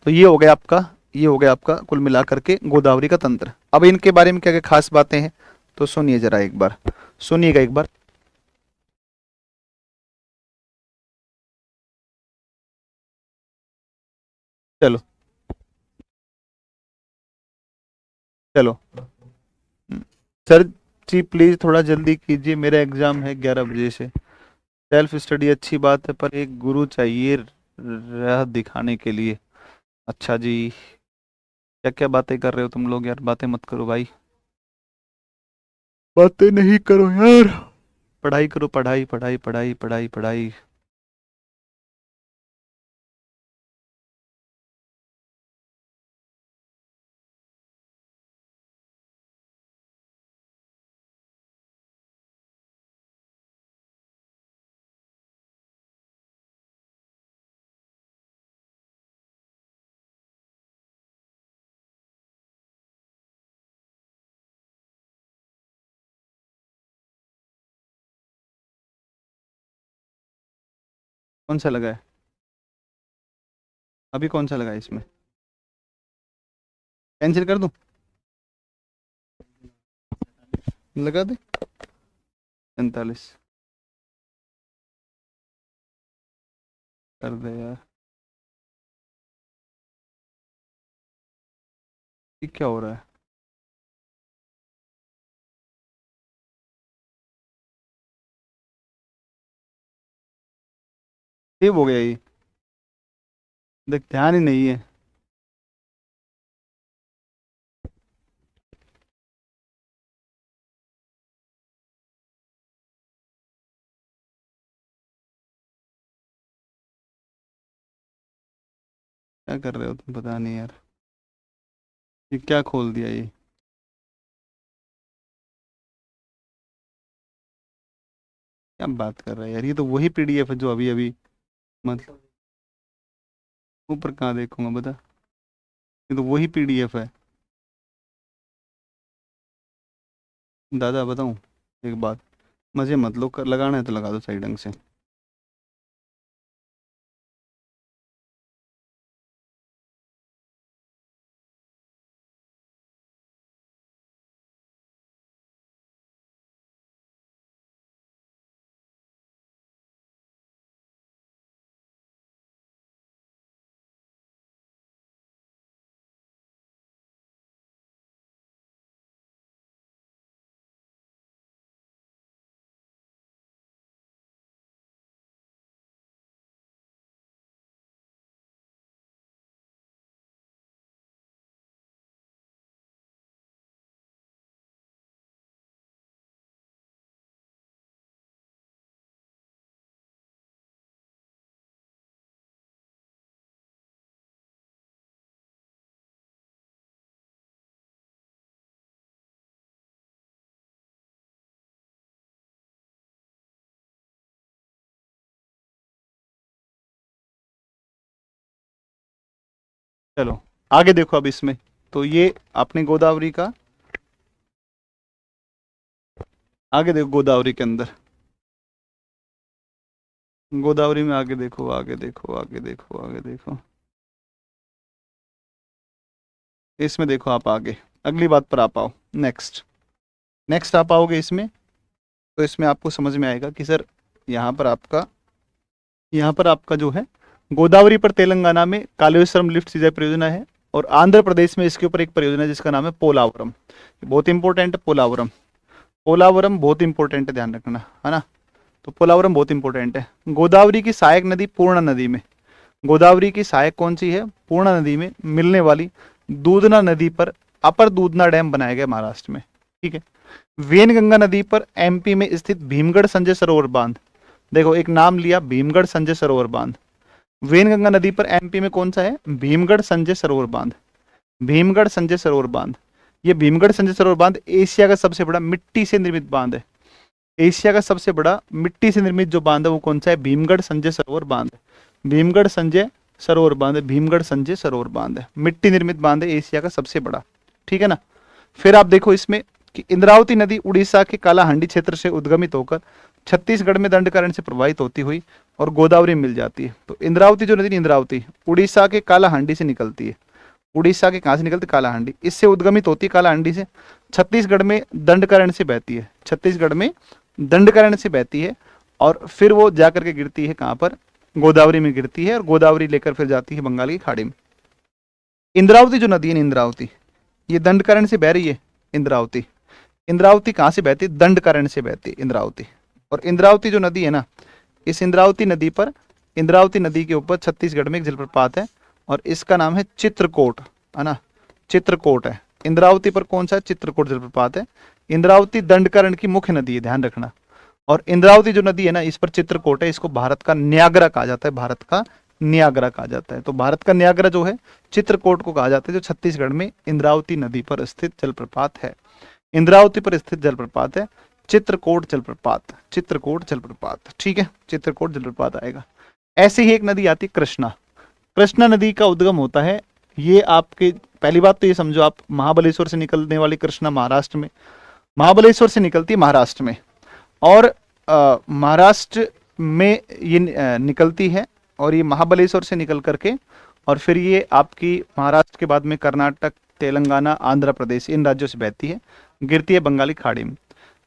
तो ये हो गया आपका, ये हो गया आपका कुल मिलाकर के गोदावरी का तंत्र। अब इनके बारे में क्या क्या खास बातें हैं, तो सुनिए जरा एक बार, सुनिएगा एक बार। चलो, चलो। सर जी प्लीज थोड़ा जल्दी कीजिए, मेरा एग्जाम है 11 बजे से। सेल्फ स्टडी अच्छी बात है, पर एक गुरु चाहिए राह दिखाने के लिए। अच्छा जी, क्या क्या बातें कर रहे हो तुम लोग यार, बातें मत करो भाई, बातें नहीं करो यार, पढ़ाई करो, पढ़ाई पढ़ाई पढ़ाई पढ़ाई पढ़ाई। कौन सा लगा है, अभी कौन सा लगा है इसमें, कैंसिल कर दूं, लगा दे 45, कर दे यार। ये क्या हो रहा है, सेव हो गया ये, देख ध्यान ही नहीं है। क्या कर रहे हो तुम, पता नहीं यार, ये क्या खोल दिया ये। क्या बात कर रहा है यार, ये तो वही पीडीएफ है जो अभी अभी, मतलब ऊपर कहाँ देखूंगा बता, ये तो वही पीडीएफ है। दादा बताऊं एक बात, मजे मत लो, लगाना है तो लगा दो सही ढंग से। चलो आगे देखो अब इसमें, तो ये आपने गोदावरी का, आगे देखो गोदावरी के अंदर, गोदावरी में आगे देखो, आगे देखो, आगे देखो, आगे देखो, इसमें देखो आप आगे, अगली बात पर आप आओ। नेक्स्ट, नेक्स्ट आप आओगे इसमें, तो इसमें आपको समझ में आएगा कि सर यहाँ पर आपका, यहाँ पर आपका जो है गोदावरी पर तेलंगाना में कालेश्वरम लिफ्ट सिंचाई परियोजना है, और आंध्र प्रदेश में इसके ऊपर एक परियोजना है जिसका नाम है पोलावरम। बहुत इंपॉर्टेंट है पोलावरम, पोलावरम बहुत इंपॉर्टेंट है, ध्यान रखना है ना। तो पोलावरम बहुत इंपॉर्टेंट है। गोदावरी की सहायक नदी पूर्णा नदी में, गोदावरी की सहायक कौन सी है, पूर्णा नदी में मिलने वाली दूधना नदी पर अपर दूधना डैम बनाया गया महाराष्ट्र में, ठीक है। वेनगंगा नदी पर एमपी में स्थित भीमगढ़ संजय सरोवर बांध, देखो एक नाम लिया भीमगढ़ संजय सरोवर बांध। वेनगंगा नदी पर एमपी में कौन सा है, भीमगढ़ संजय सरोवर बांध, भीमगढ़ संजय सरोवर बांध। ये भीमगढ़ संजय सरोवर बांध एशिया का सबसे बड़ा मिट्टी से निर्मित बांध है। एशिया का सबसे बड़ा मिट्टी से निर्मित जो बांध है वो कौन सा है, भीमगढ़ संजय सरोवर बांध है। भीमगढ़ संजय सरोवर बांध है, भीमगढ़ संजय सरोवर बांध है, मिट्टी निर्मित बांध है, एशिया का सबसे बड़ा, ठीक है ना। फिर आप देखो इसमें कि इंद्रावती नदी उड़ीसा के कालाहांडी क्षेत्र से उद्गमित होकर छत्तीसगढ़ में दंडकारण्य से प्रवाहित होती हुई और गोदावरी मिल जाती है। तो इंद्रावती जो नदी, इंद्रावती उड़ीसा के कालाहांडी से निकलती है, उड़ीसा के कहाँ से निकलती, कालाहांडी, इससे उद्गमित होती है कालाहांडी से, छत्तीसगढ़ में दंडकारण्य से बहती है, छत्तीसगढ़ में दंडकारण्य से बहती है, और फिर वो जाकर के गिरती है कहाँ पर, गोदावरी में गिरती है, और गोदावरी लेकर फिर जाती है बंगाल की खाड़ी में। इंद्रावती जो नदी है, इंद्रावती ये दंडकारण्य से बह रही है। इंद्रावती, इंद्रावती कहाँ से बहती है, दंडकारण्य से बहती है इंद्रावती। और इंद्रावती जो नदी है ना, इस इंद्रावती नदी पर, इंद्रावती नदी के ऊपर छत्तीसगढ़ में एक जलप्रपात है, और इसका नाम है चित्रकोट, है ना, चित्रकोट है। इंद्रावती पर कौन सा है, चित्रकोट जलप्रपात है। इंद्रावती दंडकारण्य की मुख्य नदी है, ध्यान रखना। और इंद्रावती जो नदी है ना, इस पर चित्रकोट है, इसको भारत का न्यागरा कहा जाता है, भारत का न्यागरा कहा जाता है। तो भारत का न्यागरा जो है चित्रकोट को कहा जाता है, जो छत्तीसगढ़ में इंद्रावती नदी पर स्थित जलप्रपात है। इंद्रावती पर स्थित जलप्रपात है चित्रकोट जलप्रपात, चित्रकोट जलप्रपात, ठीक है, चित्रकोट जलप्रपात आएगा। ऐसे ही एक नदी आती है कृष्णा, कृष्णा नदी का उद्गम होता है, ये आपके, पहली बात तो ये समझो आप, महाबलेश्वर से निकलने वाली कृष्णा महाराष्ट्र में, महाबलेश्वर से निकलती है महाराष्ट्र में, और महाराष्ट्र में ये निकलती है, और ये महाबलेश्वर से निकल करके, और फिर ये आपकी महाराष्ट्र के बाद में कर्नाटक, तेलंगाना, आंध्र प्रदेश, इन राज्यों से बहती है, गिरती है बंगाली खाड़ी में।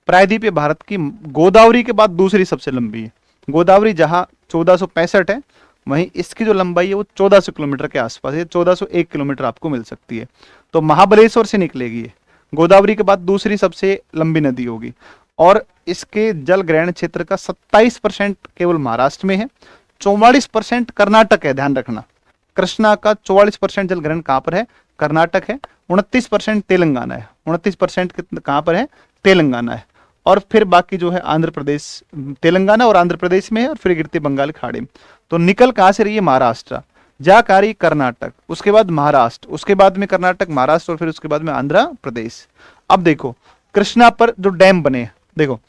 प्रायद्वीप ये भारत की गोदावरी के बाद दूसरी सबसे लंबी है। गोदावरी जहां 1465 है, वहीं इसकी जो लंबाई है वो 1400 किलोमीटर के आसपास है, 1401 किलोमीटर आपको मिल सकती है। तो महाबलेश्वर से निकलेगी ये, गोदावरी के बाद दूसरी सबसे लंबी नदी होगी, और इसके जल ग्रहण क्षेत्र का 27% केवल महाराष्ट्र में है, 44% कर्नाटक है, ध्यान रखना। कृष्णा का 44% जल ग्रहण कहाँ पर है, कर्नाटक है, 29% तेलंगाना है, 29% कहाँ पर है, तेलंगाना है, और फिर बाकी जो है आंध्र प्रदेश, तेलंगाना और आंध्र प्रदेश में है, और फिर गिरती बंगाल खाड़ी में। तो निकल कहाँ से रही है, महाराष्ट्र, जाकारी कर्नाटक, उसके बाद महाराष्ट्र, उसके बाद में कर्नाटक, महाराष्ट्र और फिर उसके बाद में आंध्र प्रदेश। अब देखो कृष्णा पर जो डैम बने, देखो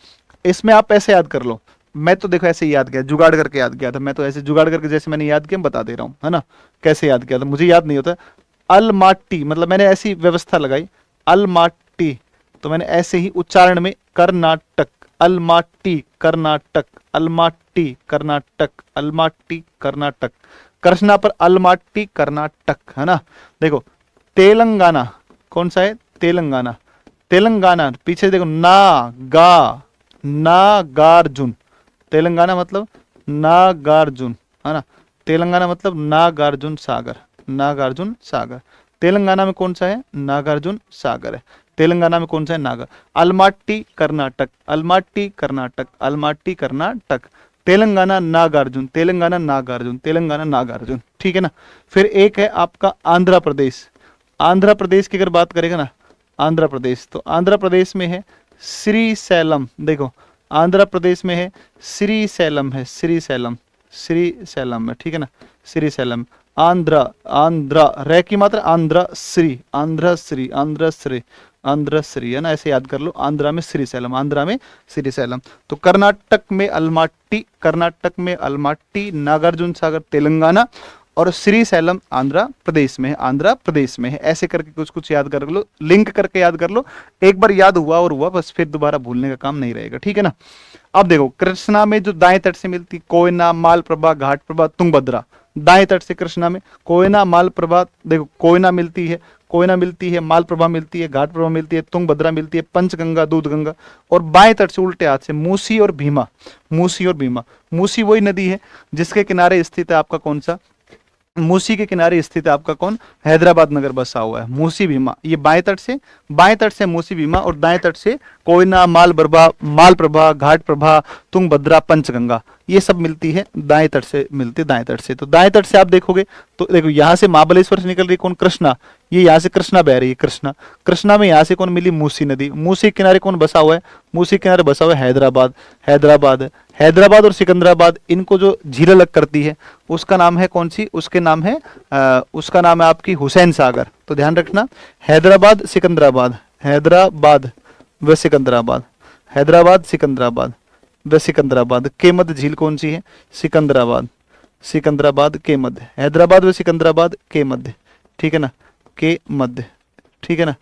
इसमें आप ऐसे याद कर लो, मैं तो देखो ऐसे ही याद किया, जुगाड़ करके याद किया था, मैं तो ऐसे जुगाड़ करके जैसे मैंने याद किया बता दे रहा हूँ, है ना, कैसे याद किया था मुझे याद नहीं होता। अलमाटी, मतलब मैंने ऐसी व्यवस्था लगाई, अलमाटी, तो मैंने ऐसे ही उच्चारण में कर्नाटक, अलमाटी कर्नाटक, अलमाटी कर्नाटक, अलमाटी कर्नाटक, कृष्णा पर अलमाटी कर्नाटक, है ना। देखो तेलंगाना कौन सा है, तेलंगाना, तेलंगाना पीछे देखो नागार्जुन, तेलंगाना मतलब नागार्जुन, है ना, तेलंगाना मतलब नागार्जुन सागर, नागार्जुन सागर, तेलंगाना में कौन सा है, नागार्जुन सागर है, तेलंगाना में कौन सा है, नागर, अलमाटी कर्नाटक, अलमाटी कर्नाटक, अलमाटी कर्नाटक, तेलंगाना नागार्जुन, तेलंगाना नागार्जुन, तेलंगाना नागार्जुन, ठीक है ना। फिर एक है आपका आंध्र प्रदेश, आंध्र प्रदेश की अगर बात करेगा ना, आंध्र प्रदेश, तो आंध्र प्रदेश में है श्रीशैलम, देखो आंध्र प्रदेश में है श्रीशैलम, है श्रीशैलम, श्रीशैलम है, ठीक है ना, श्रीशैलम, आंध्र, आंध्र रे की मात्रा आंध्र श्री, आंध्र श्री, आंध्र श्री, आंध्र श्री, है ना, ऐसे याद कर लो, आंध्रा में श्रीशैलम, आंध्रा में श्रीशैलम। तो कर्नाटक में अलमाटी, कर्नाटक में अलमाटी, नागार्जुन सागर तेलंगाना और श्रीशैलम आंध्र प्रदेश में है, आंध्र प्रदेश में है। ऐसे करके कुछ कुछ याद कर लो, लिंक करके याद कर लो, एक बार याद हुआ और हुआ, बस फिर दोबारा भूलने का काम नहीं रहेगा, ठीक है ना। अब देखो कृष्णा में जो दाएं तट से मिलती, कोयना, मालप्रभा, घाटप्रभा, तुंगभद्रा, दाएं तट से कृष्णा में कोयना, मालप्रभा, देखो कोयना मिलती है, कोयना मिलती है, मालप्रभा मिलती है, घाटप्रभा मिलती है, तुंगभद्रा मिलती है, पंचगंगा, दूधगंगा, और बाएं तट से उल्टे हाथ से मूसी और भीमा, मूसी और भीमा, मूसी वही नदी है जिसके किनारे स्थित है आपका कौन सा, मूसी के किनारे स्थित है आपका कौन, हैदराबाद नगर बसा हुआ है, मूसी भीमा, ये बाएं तट से मूसी भीमा, और दाएं तट से कोयना, मालप्रभा, घाटप्रभा, तुंगभद्रा, पंचगंगा, ये सब मिलती है दाएं तट से, मिलती है दाएं तट से। तो दाएं तट से आप देखोगे तो देखो यहाँ से महाबलेश्वर से निकल रही कौन, कृष्णा, ये यहाँ से कृष्णा बह रही है, कृष्णा, कृष्णा में यहाँ से कौन मिली, मूसी नदी, मूसी किनारे कौन बसा हुआ है, मूसी किनारे बसा हुआ है हैदराबाद, हैदराबाद, हैदराबाद और सिकंदराबाद, इनको जो झील अलग करती है उसका नाम है कौन सी, उसके नाम है उसका नाम है आपकी हुसैन सागर। तो ध्यान रखना, हैदराबाद सिकंदराबाद, हैदराबाद व सिकंदराबाद, हैदराबाद सिकंदराबाद व सिकंदराबाद के मध्य झील कौन सी है, सिकंदराबाद, सिकंदराबाद के मध्य, हैदराबाद व सिकंदराबाद के मध्य, ठीक है ना, के मध्य, ठीक है ना।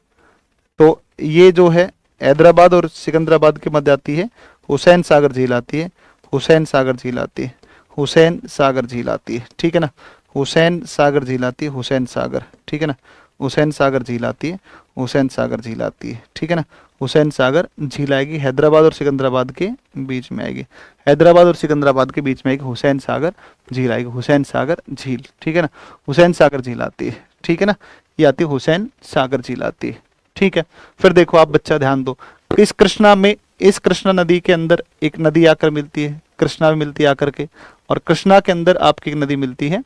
तो ये जो है हैदराबाद और सिकंदराबाद के मध्य आती है हुसैन सागर झील आती है, हुसैन सागर झील आती है, हुसैन सागर झील आती है, ठीक है ना, हुसैन सागर झील आती है, हुसैन सागर, ठीक है ना, हुसैन सागर झील आती है, हुसैन सागर झील आती है, ठीक है ना, हुसैन सागर झील आएगी, हैदराबाद और सिकंदराबाद के बीच में आएगी, हैदराबाद और सिकंदराबाद के बीच में आएगी हुसैन सागर झील आएगी, हुसैन सागर झील, ठीक है ना, हुसैन सागर झील आती है, ठीक है ना, ये आती है हुसैन सागर झील आती है, ठीक है। फिर देखो आप बच्चा ध्यान दो, इस कृष्णा में, इस कृष्णा नदी के अंदर एक नदी आकर मिलती है, कृष्णा में मिलती है आकर के, और कृष्णा के अंदर आपकी एक नदी मिलती है,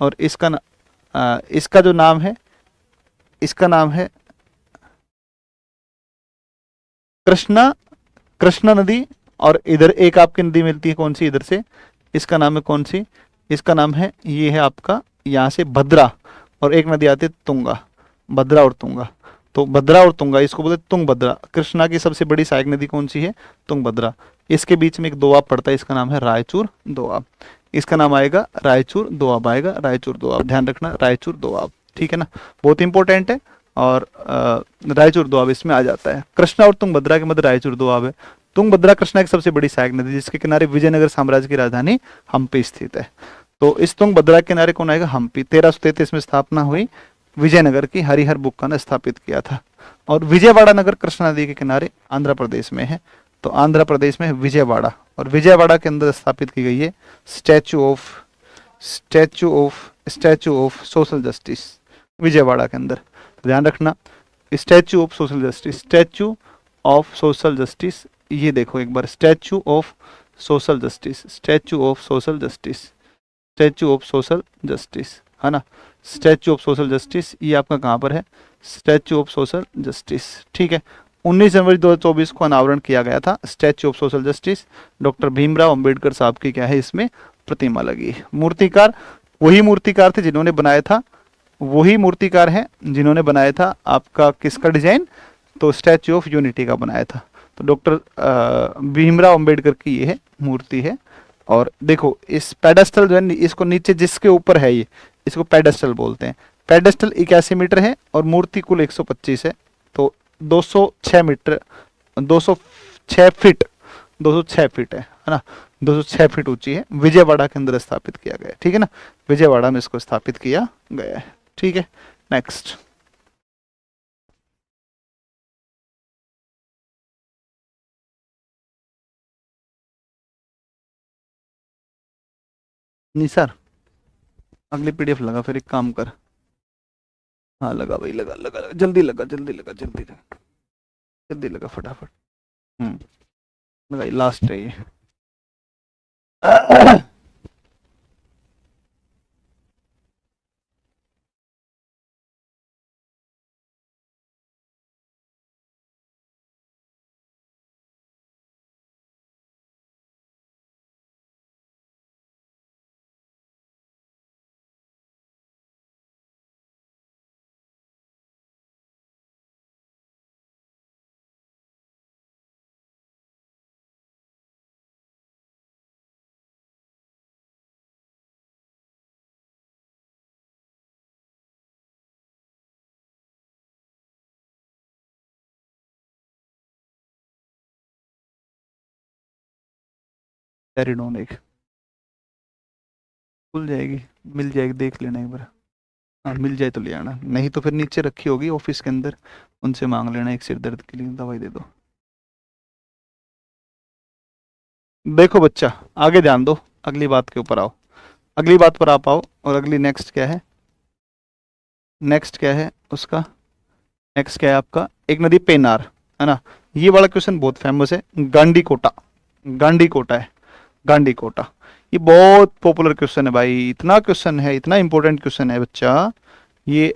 और इसका जो नाम है, इसका नाम है कृष्णा, कृष्णा नदी, और इधर एक आपकी नदी मिलती है कौन सी, इधर से, इसका नाम है कौन सी, इसका नाम है, ये है आपका यहाँ से भद्रा, और एक नदी आती है तुंगा, भद्रा और तुंगा, तो भद्रा और तुंगा इसको बोलते तुंगभद्रा। कृष्णा की सबसे बड़ी सहायक नदी कौन सी है, तुंगभद्रा, इसके बीच में एक दोआब पड़ता है, इसका नाम है रायचूर दोआब, इसका नाम आएगा रायचूर दोआब, आएगा रायचूर दोआब, ध्यान रखना रायचूर दोआब, ठीक है ना, बहुत इंपॉर्टेंट है, और रायचूर दोआब इसमें आ जाता है। कृष्णा और तुंगभद्रा के मध्य रायचूर दोआब है। तुंगभद्रा कृष्णा की सबसे बड़ी सहायक नदी, जिसके किनारे विजयनगर साम्राज्य की राजधानी हम्पी स्थित है। तो इस तुंगभद्रा के किनारे कौन आएगा, हम्पी, 1333 में स्थापना हुई विजयनगर की, हरिहर बुक्का ने स्थापित किया था। और विजयवाड़ा नगर कृष्णा नदी के किनारे आंध्र प्रदेश में है, तो आंध्र प्रदेश में है विजयवाड़ा, और विजयवाड़ा के अंदर स्थापित की गई है statue of social justice, Vijayawada के अंदर, ध्यान रखना, statue of social justice, statue of social justice, ये देखो एक बार, statue of social justice, statue of social justice, statue of social justice, है ना, स्टैचू ऑफ सोशल जस्टिस, ये आपका कहाँ पर है, स्टैचू ऑफ सोशल जस्टिस, ठीक है। 19 जनवरी 2024 को अनावरण किया गया था statue of social justice, doctor Bhimrao Ambedkar साहब की क्या है इसमें प्रतिमा लगी। मूर्तिकार वही मूर्तिकार थे जिन्होंने बनाया था, वही मूर्तिकार हैं जिन्होंने बनाया था आपका किसका डिजाइन, तो स्टैच्यू ऑफ यूनिटी का बनाया था। तो डॉक्टर भीमराव अंबेडकर की ये है मूर्ति है। और देखो इस पेडेस्टल जो है इसको नीचे जिसके ऊपर है ये, इसको पेडेस्टल बोलते हैं। पेडेस्टल 81 मीटर है और मूर्ति कुल 125 है, तो 206 मीटर 206 फीट 206 फीट है ना, 206 फीट ऊंची है। विजयवाड़ा के अंदर स्थापित किया गया है, ठीक है ना, विजयवाड़ा में इसको स्थापित किया गया है, ठीक है। नेक्स्ट, नहीं सर अगली पीडीएफ लगा, फिर एक काम कर, हाँ लगा भाई, लगा लगा, लगा जल्दी लगा, जल्दी लगा, जल्दी लगा, जल्दी लगा फटाफट। लगा, लास्ट है ये। पेरिडोन एक खुल जाएगी, मिल जाएगी, देख लेना एक बार, हाँ मिल जाए तो ले आना, नहीं तो फिर नीचे रखी होगी ऑफिस के अंदर, उनसे मांग लेना, एक सिर दर्द के लिए दवाई दे दो। देखो बच्चा आगे ध्यान दो, अगली बात के ऊपर आओ, अगली बात पर आप आओ। और अगली नेक्स्ट क्या है, नेक्स्ट क्या है उसका, नेक्स्ट क्या है आपका, एक नदी पेनार, है ना। ये वाला क्वेश्चन बहुत फेमस है, गांडी कोटा, गांडी कोटा है, गांडी कोटा, ये बहुत पॉपुलर क्वेश्चन है भाई, इतना क्वेश्चन है, इतना इंपॉर्टेंट क्वेश्चन है बच्चा, ये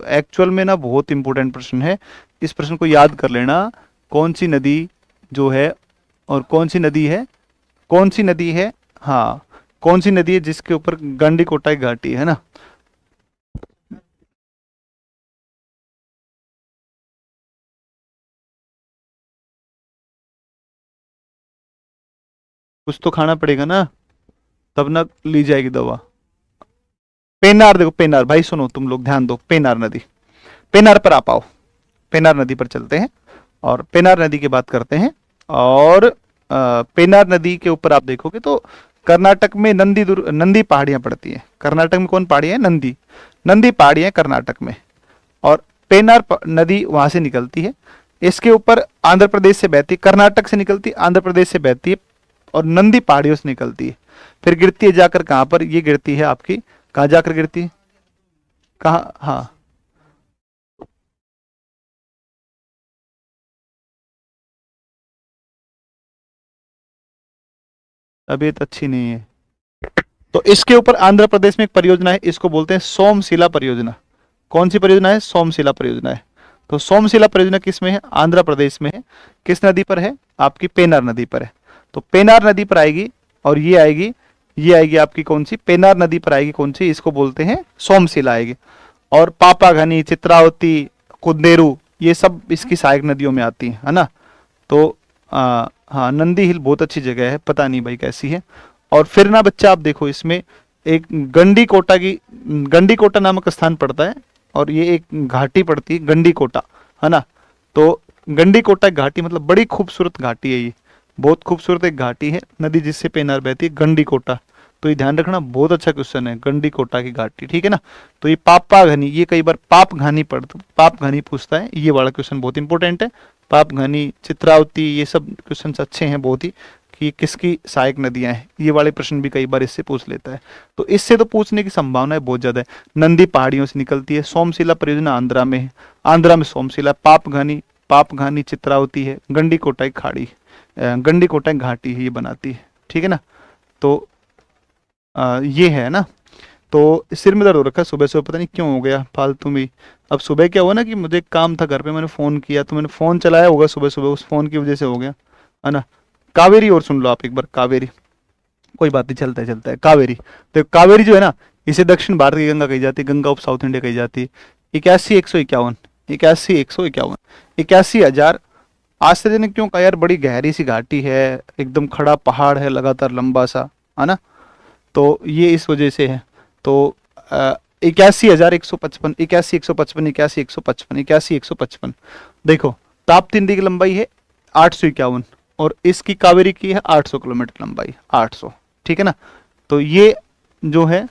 एक्चुअल में ना बहुत इंपॉर्टेंट प्रश्न है। इस प्रश्न को याद कर लेना, कौन सी नदी जो है, और कौन सी नदी है, कौन सी नदी है, हाँ कौन सी नदी है जिसके ऊपर गांडी कोटा एक घाटी है ना। कुछ तो खाना पड़ेगा ना, तब ना ली जाएगी दवा। पेनार, देखो पेनार भाई, सुनो तुम लोग ध्यान दो, पेनार नदी, पेनार पर आ पाओ, पेनार नदी पर चलते हैं और पेनार नदी की बात करते हैं। और पेनार नदी के ऊपर आप देखोगे तो कर्नाटक में नंदी पहाड़ियां पड़ती हैं। कर्नाटक में कौन पहाड़ियां है, नंदी, नंदी पहाड़ियां कर्नाटक में। और पेनार नदी वहां से निकलती है, इसके ऊपर आंध्र प्रदेश से बहती है, कर्नाटक से निकलती है, आंध्र प्रदेश से बहती है और नंदी पहाड़ियों से निकलती है, फिर गिरती है जाकर कहां पर, ये गिरती है आपकी, कहां जाकर गिरती है, कहाँ, हाँ तबीयत अच्छी नहीं है, तो इसके ऊपर आंध्र प्रदेश में एक परियोजना है, इसको बोलते हैं सोमशिला परियोजना। कौन सी परियोजना है, सोमशिला परियोजना है। तो सोमशिला परियोजना किस में है, आंध्र प्रदेश में है। किस नदी पर है, आपकी पेनार नदी पर है। तो पेनार नदी पर आएगी, और ये आएगी आपकी कौन सी, पेनार नदी पर आएगी कौन सी, इसको बोलते हैं सोमशिला आएगी। और पापाघनी, चित्रावती, कुंदेरू, ये सब इसकी सहायक नदियों में आती है ना। तो हाँ नंदी हिल बहुत अच्छी जगह है, पता नहीं भाई कैसी है। और फिर ना बच्चा आप देखो इसमें एक गंडी कोटा की, गंडी कोटा नामक स्थान पड़ता है, और ये एक घाटी पड़ती है गंडी कोटा, है ना। तो गंडी कोटा घाटी मतलब बड़ी खूबसूरत घाटी है, ये बहुत खूबसूरत एक घाटी है, नदी जिससे पेनार बहती है, गंडी कोटा। तो ये ध्यान रखना, बहुत अच्छा क्वेश्चन है, गंडी कोटा की घाटी, ठीक है ना। तो ये पापा घनी, ये कई बार पाप घानी पाप घानी पूछता है, ये वाला क्वेश्चन बहुत इंपॉर्टेंट है। पाप घनी, चित्रावती, ये सब क्वेश्चन अच्छे हैं बहुत ही, कि किसकी सहायक नदियां हैं, ये वाले प्रश्न भी कई बार इससे पूछ लेता है। तो इससे तो पूछने की संभावना बहुत ज्यादा है। नंदी पहाड़ियों से निकलती है, सोमशिला परियोजना आंध्रा में है, आंध्रा में सोमशिला, पाप घानी चित्रावती है, गंडी कोटा खाड़ी, गंडी कोटा घाटी है, ये बनाती है, ठीक है ना। तो ये है ना। तो सिर में दर्द हो रखा है सुबह सुबह, पता नहीं क्यों हो गया फालतू में। अब सुबह क्या हुआ ना कि मुझे काम था घर पे, मैंने फ़ोन किया, तो मैंने फ़ोन चलाया होगा सुबह सुबह, उस फ़ोन की वजह से हो गया, है ना। कावेरी और सुन लो आप एक बार, कावेरी, कोई बात नहीं, चलता है कावेरी। तो कावेरी जो है ना, इसे दक्षिण भारत की गंगा कही जाती है, गंगा ऑफ साउथ इंडिया कही जाती है। 81,151, 81,151, 81,000। आश्चर्य ने क्यों कहा यार, बड़ी गहरी सी घाटी है, एकदम खड़ा पहाड़ है लगातार लंबा सा, है ना, तो ये इस वजह से है। तो 81,155, 81,155, 81,155, 81,155। देखो ताप्ती नदी की लंबाई है 851 और इसकी कावेरी की है 800 किलोमीटर लंबाई, 800, ठीक है ना। तो ये जो है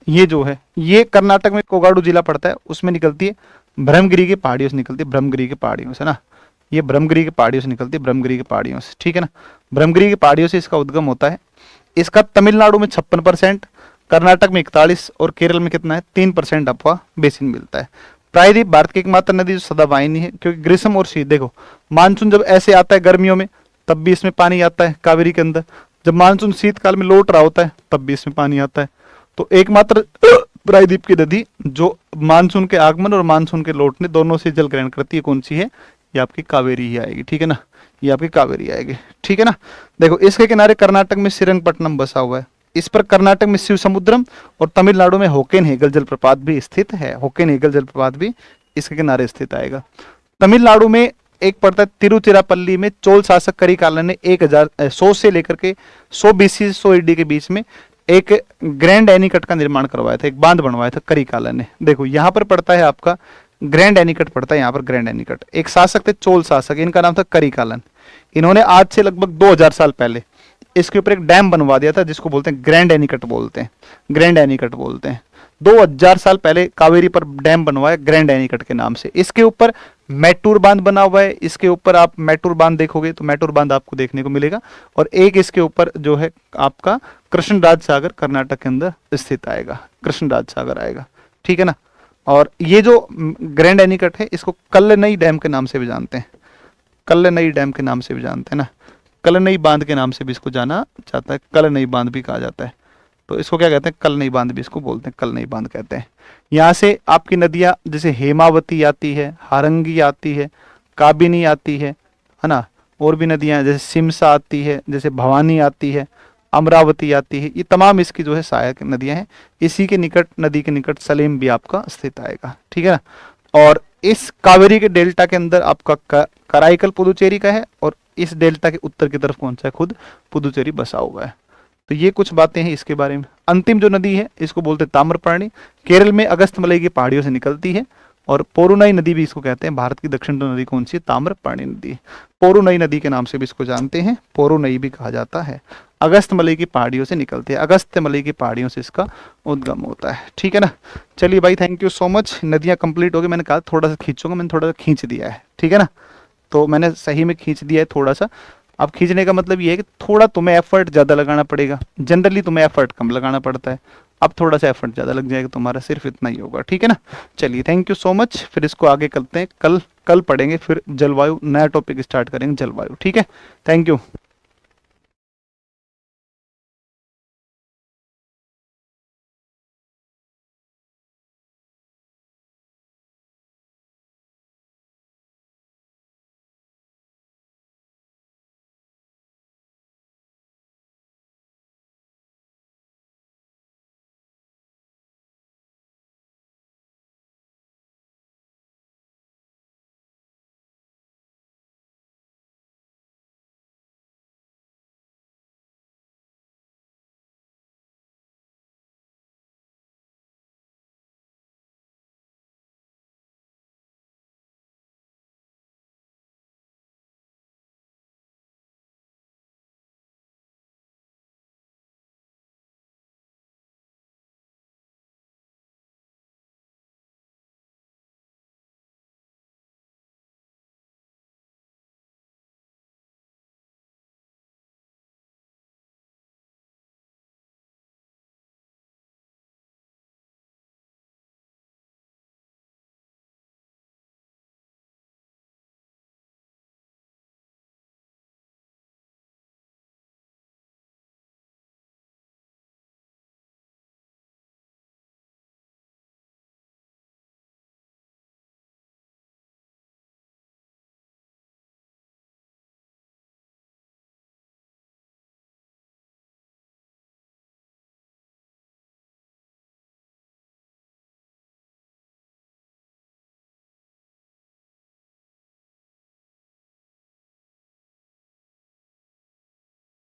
ये जो है ये कर्नाटक में कोगाडू जिला पड़ता है, उसमें निकलती है ब्रह्मगिरी की पहाड़ियों से, निकलती है ब्रह्मगिरी की पहाड़ियों से ना, ये ब्रह्मगिरी की पहाड़ियों से निकलती है, ब्रह्मगिरी की पहाड़ियों से, ठीक है ना। ब्रह्मगिरी की पहाड़ियों से इसका उद्गम होता है। इसका तमिलनाडु में 56%, कर्नाटक में 41 और केरल में कितना है 3% अफवाह बेसिन मिलता है। प्रायद्वीप भारत की एकमात्र नदी जो सदाबहानी है, क्योंकि ग्रीष्म और शीत, देखो मानसून जब ऐसे आता है गर्मियों में तब भी इसमें पानी आता है कावेरी के अंदर, जब मानसून शीतकाल में लौट रहा होता है तब भी इसमें पानी आता है। तो एकमात्र प्रायद्वीप की नदी जो मानसून के आगमन और मानसून के लौटने दोनों से जल ग्रहण करती है, कौन सी है, ये आपकी कावेरी ही आएगी, ठीक है ना, ये आपकी कावेरी आएगी, ठीक है ना। देखो इसके किनारे कर्नाटक में श्रीरंगपट्टनम बसा हुआ है, इस पर कर्नाटक में शिव समुद्रम और तमिलनाडु में होकेन हेगल जलप्रपात भी स्थित है, होकेन हेगल जलप्रपात भी इसके किनारे स्थित आएगा। तमिलनाडु में एक पड़ता है तिरुचिरापल्ली में, चोल शासक करिकालन ने 1,100 से लेकर के 100 BC से 100 AD के बीच में एक ग्रैंड एनीकट का निर्माण करवाया था, एक बांध बनवाया था करिकालन ने। देखो यहाँ पर पड़ता है आपका ग्रैंड एनीकट पड़ता है, यहाँ पर ग्रैंड एनीकट। एक शासक थे चोल शासक, इनका नाम था करिकालन। इन्होंने आज से लगभग 2000 साल पहले इसके ऊपर एक डैम बनवा दिया था, जिसको बोलते हैं ग्रैंड एनीकट बोलते हैं, ग्रैंड एनीकट बोलते हैं। 2000 साल पहले कावेरी पर डैम बनवाया ग्रैंड एनीकट के नाम से। इसके ऊपर मैटूर बांध बना हुआ है, इसके ऊपर आप मैटूर बांध देखोगे तो मैटूर बांध आपको देखने को मिलेगा। और एक इसके ऊपर जो है आपका कृष्णराज सागर कर्नाटक के अंदर स्थित आएगा, कृष्णराज सागर आएगा, ठीक है ना। और ये जो ग्रैंड एनीकट है इसको कल्लनई डैम के नाम से भी जानते हैं, कल्लनई डैम के नाम से भी जानते हैं ना, कल्लनई बांध के नाम से भी इसको जाना जाता है, कल्लनई बांध भी कहा जाता है। तो इसको क्या कहते हैं, कल्लनई बांध भी इसको बोलते हैं, कल्लनई बांध कहते हैं। यहाँ से आपकी नदियाँ जैसे हेमावती आती है, हारंगी आती है, काबिनी आती है ना, और भी नदियाँ जैसे सिमसा आती है, जैसे भवानी आती है, अमरावती आती है, ये तमाम इसकी जो है सहायक नदियाँ हैं। इसी के निकट, नदी के निकट सलेम भी आपका स्थित आएगा, ठीक है ना। और इस कावेरी के डेल्टा के अंदर आपका कराईकल पुदुचेरी का है और इस डेल्टा के उत्तर की तरफ कौन सा है, खुद पुदुचेरी बसा हुआ है। तो ये कुछ बातें हैं इसके बारे में। अंतिम जो नदी है इसको बोलते हैं ताम्रपर्णी, केरल में अगस्तमलई की पहाड़ियों से निकलती है। और पोरुनई नदी भी इसको कहते हैं। भारत की दक्षिण नदी कौन सी है, ताम्रपर्णी नदी। पोरुनई नदी के नाम से भी इसको जानते हैं, पोरुनई भी कहा जाता है। अगस्तमलई की पहाड़ियों से निकलती है, अगस्त्यमलई की पहाड़ियों से इसका उद्गम होता है, ठीक है ना। चलिए भाई, थैंक यू सो मच। नदियाँ कंप्लीट हो गई, मैंने कहा थोड़ा सा खींचूंगा, मैंने थोड़ा सा खींच दिया है, ठीक है ना। तो मैंने सही में खींच दिया है थोड़ा सा। अब खींचने का मतलब ये है कि थोड़ा तुम्हें एफर्ट ज़्यादा लगाना पड़ेगा, जनरली तुम्हें एफर्ट कम लगाना पड़ता है, अब थोड़ा सा एफर्ट ज़्यादा लग जाएगा तुम्हारा, सिर्फ इतना ही होगा, ठीक है ना। चलिए, थैंक यू सो मच। फिर इसको आगे करते हैं, कल पढ़ेंगे, फिर जलवायु, नया टॉपिक स्टार्ट करेंगे जलवायु, ठीक है। Thank you.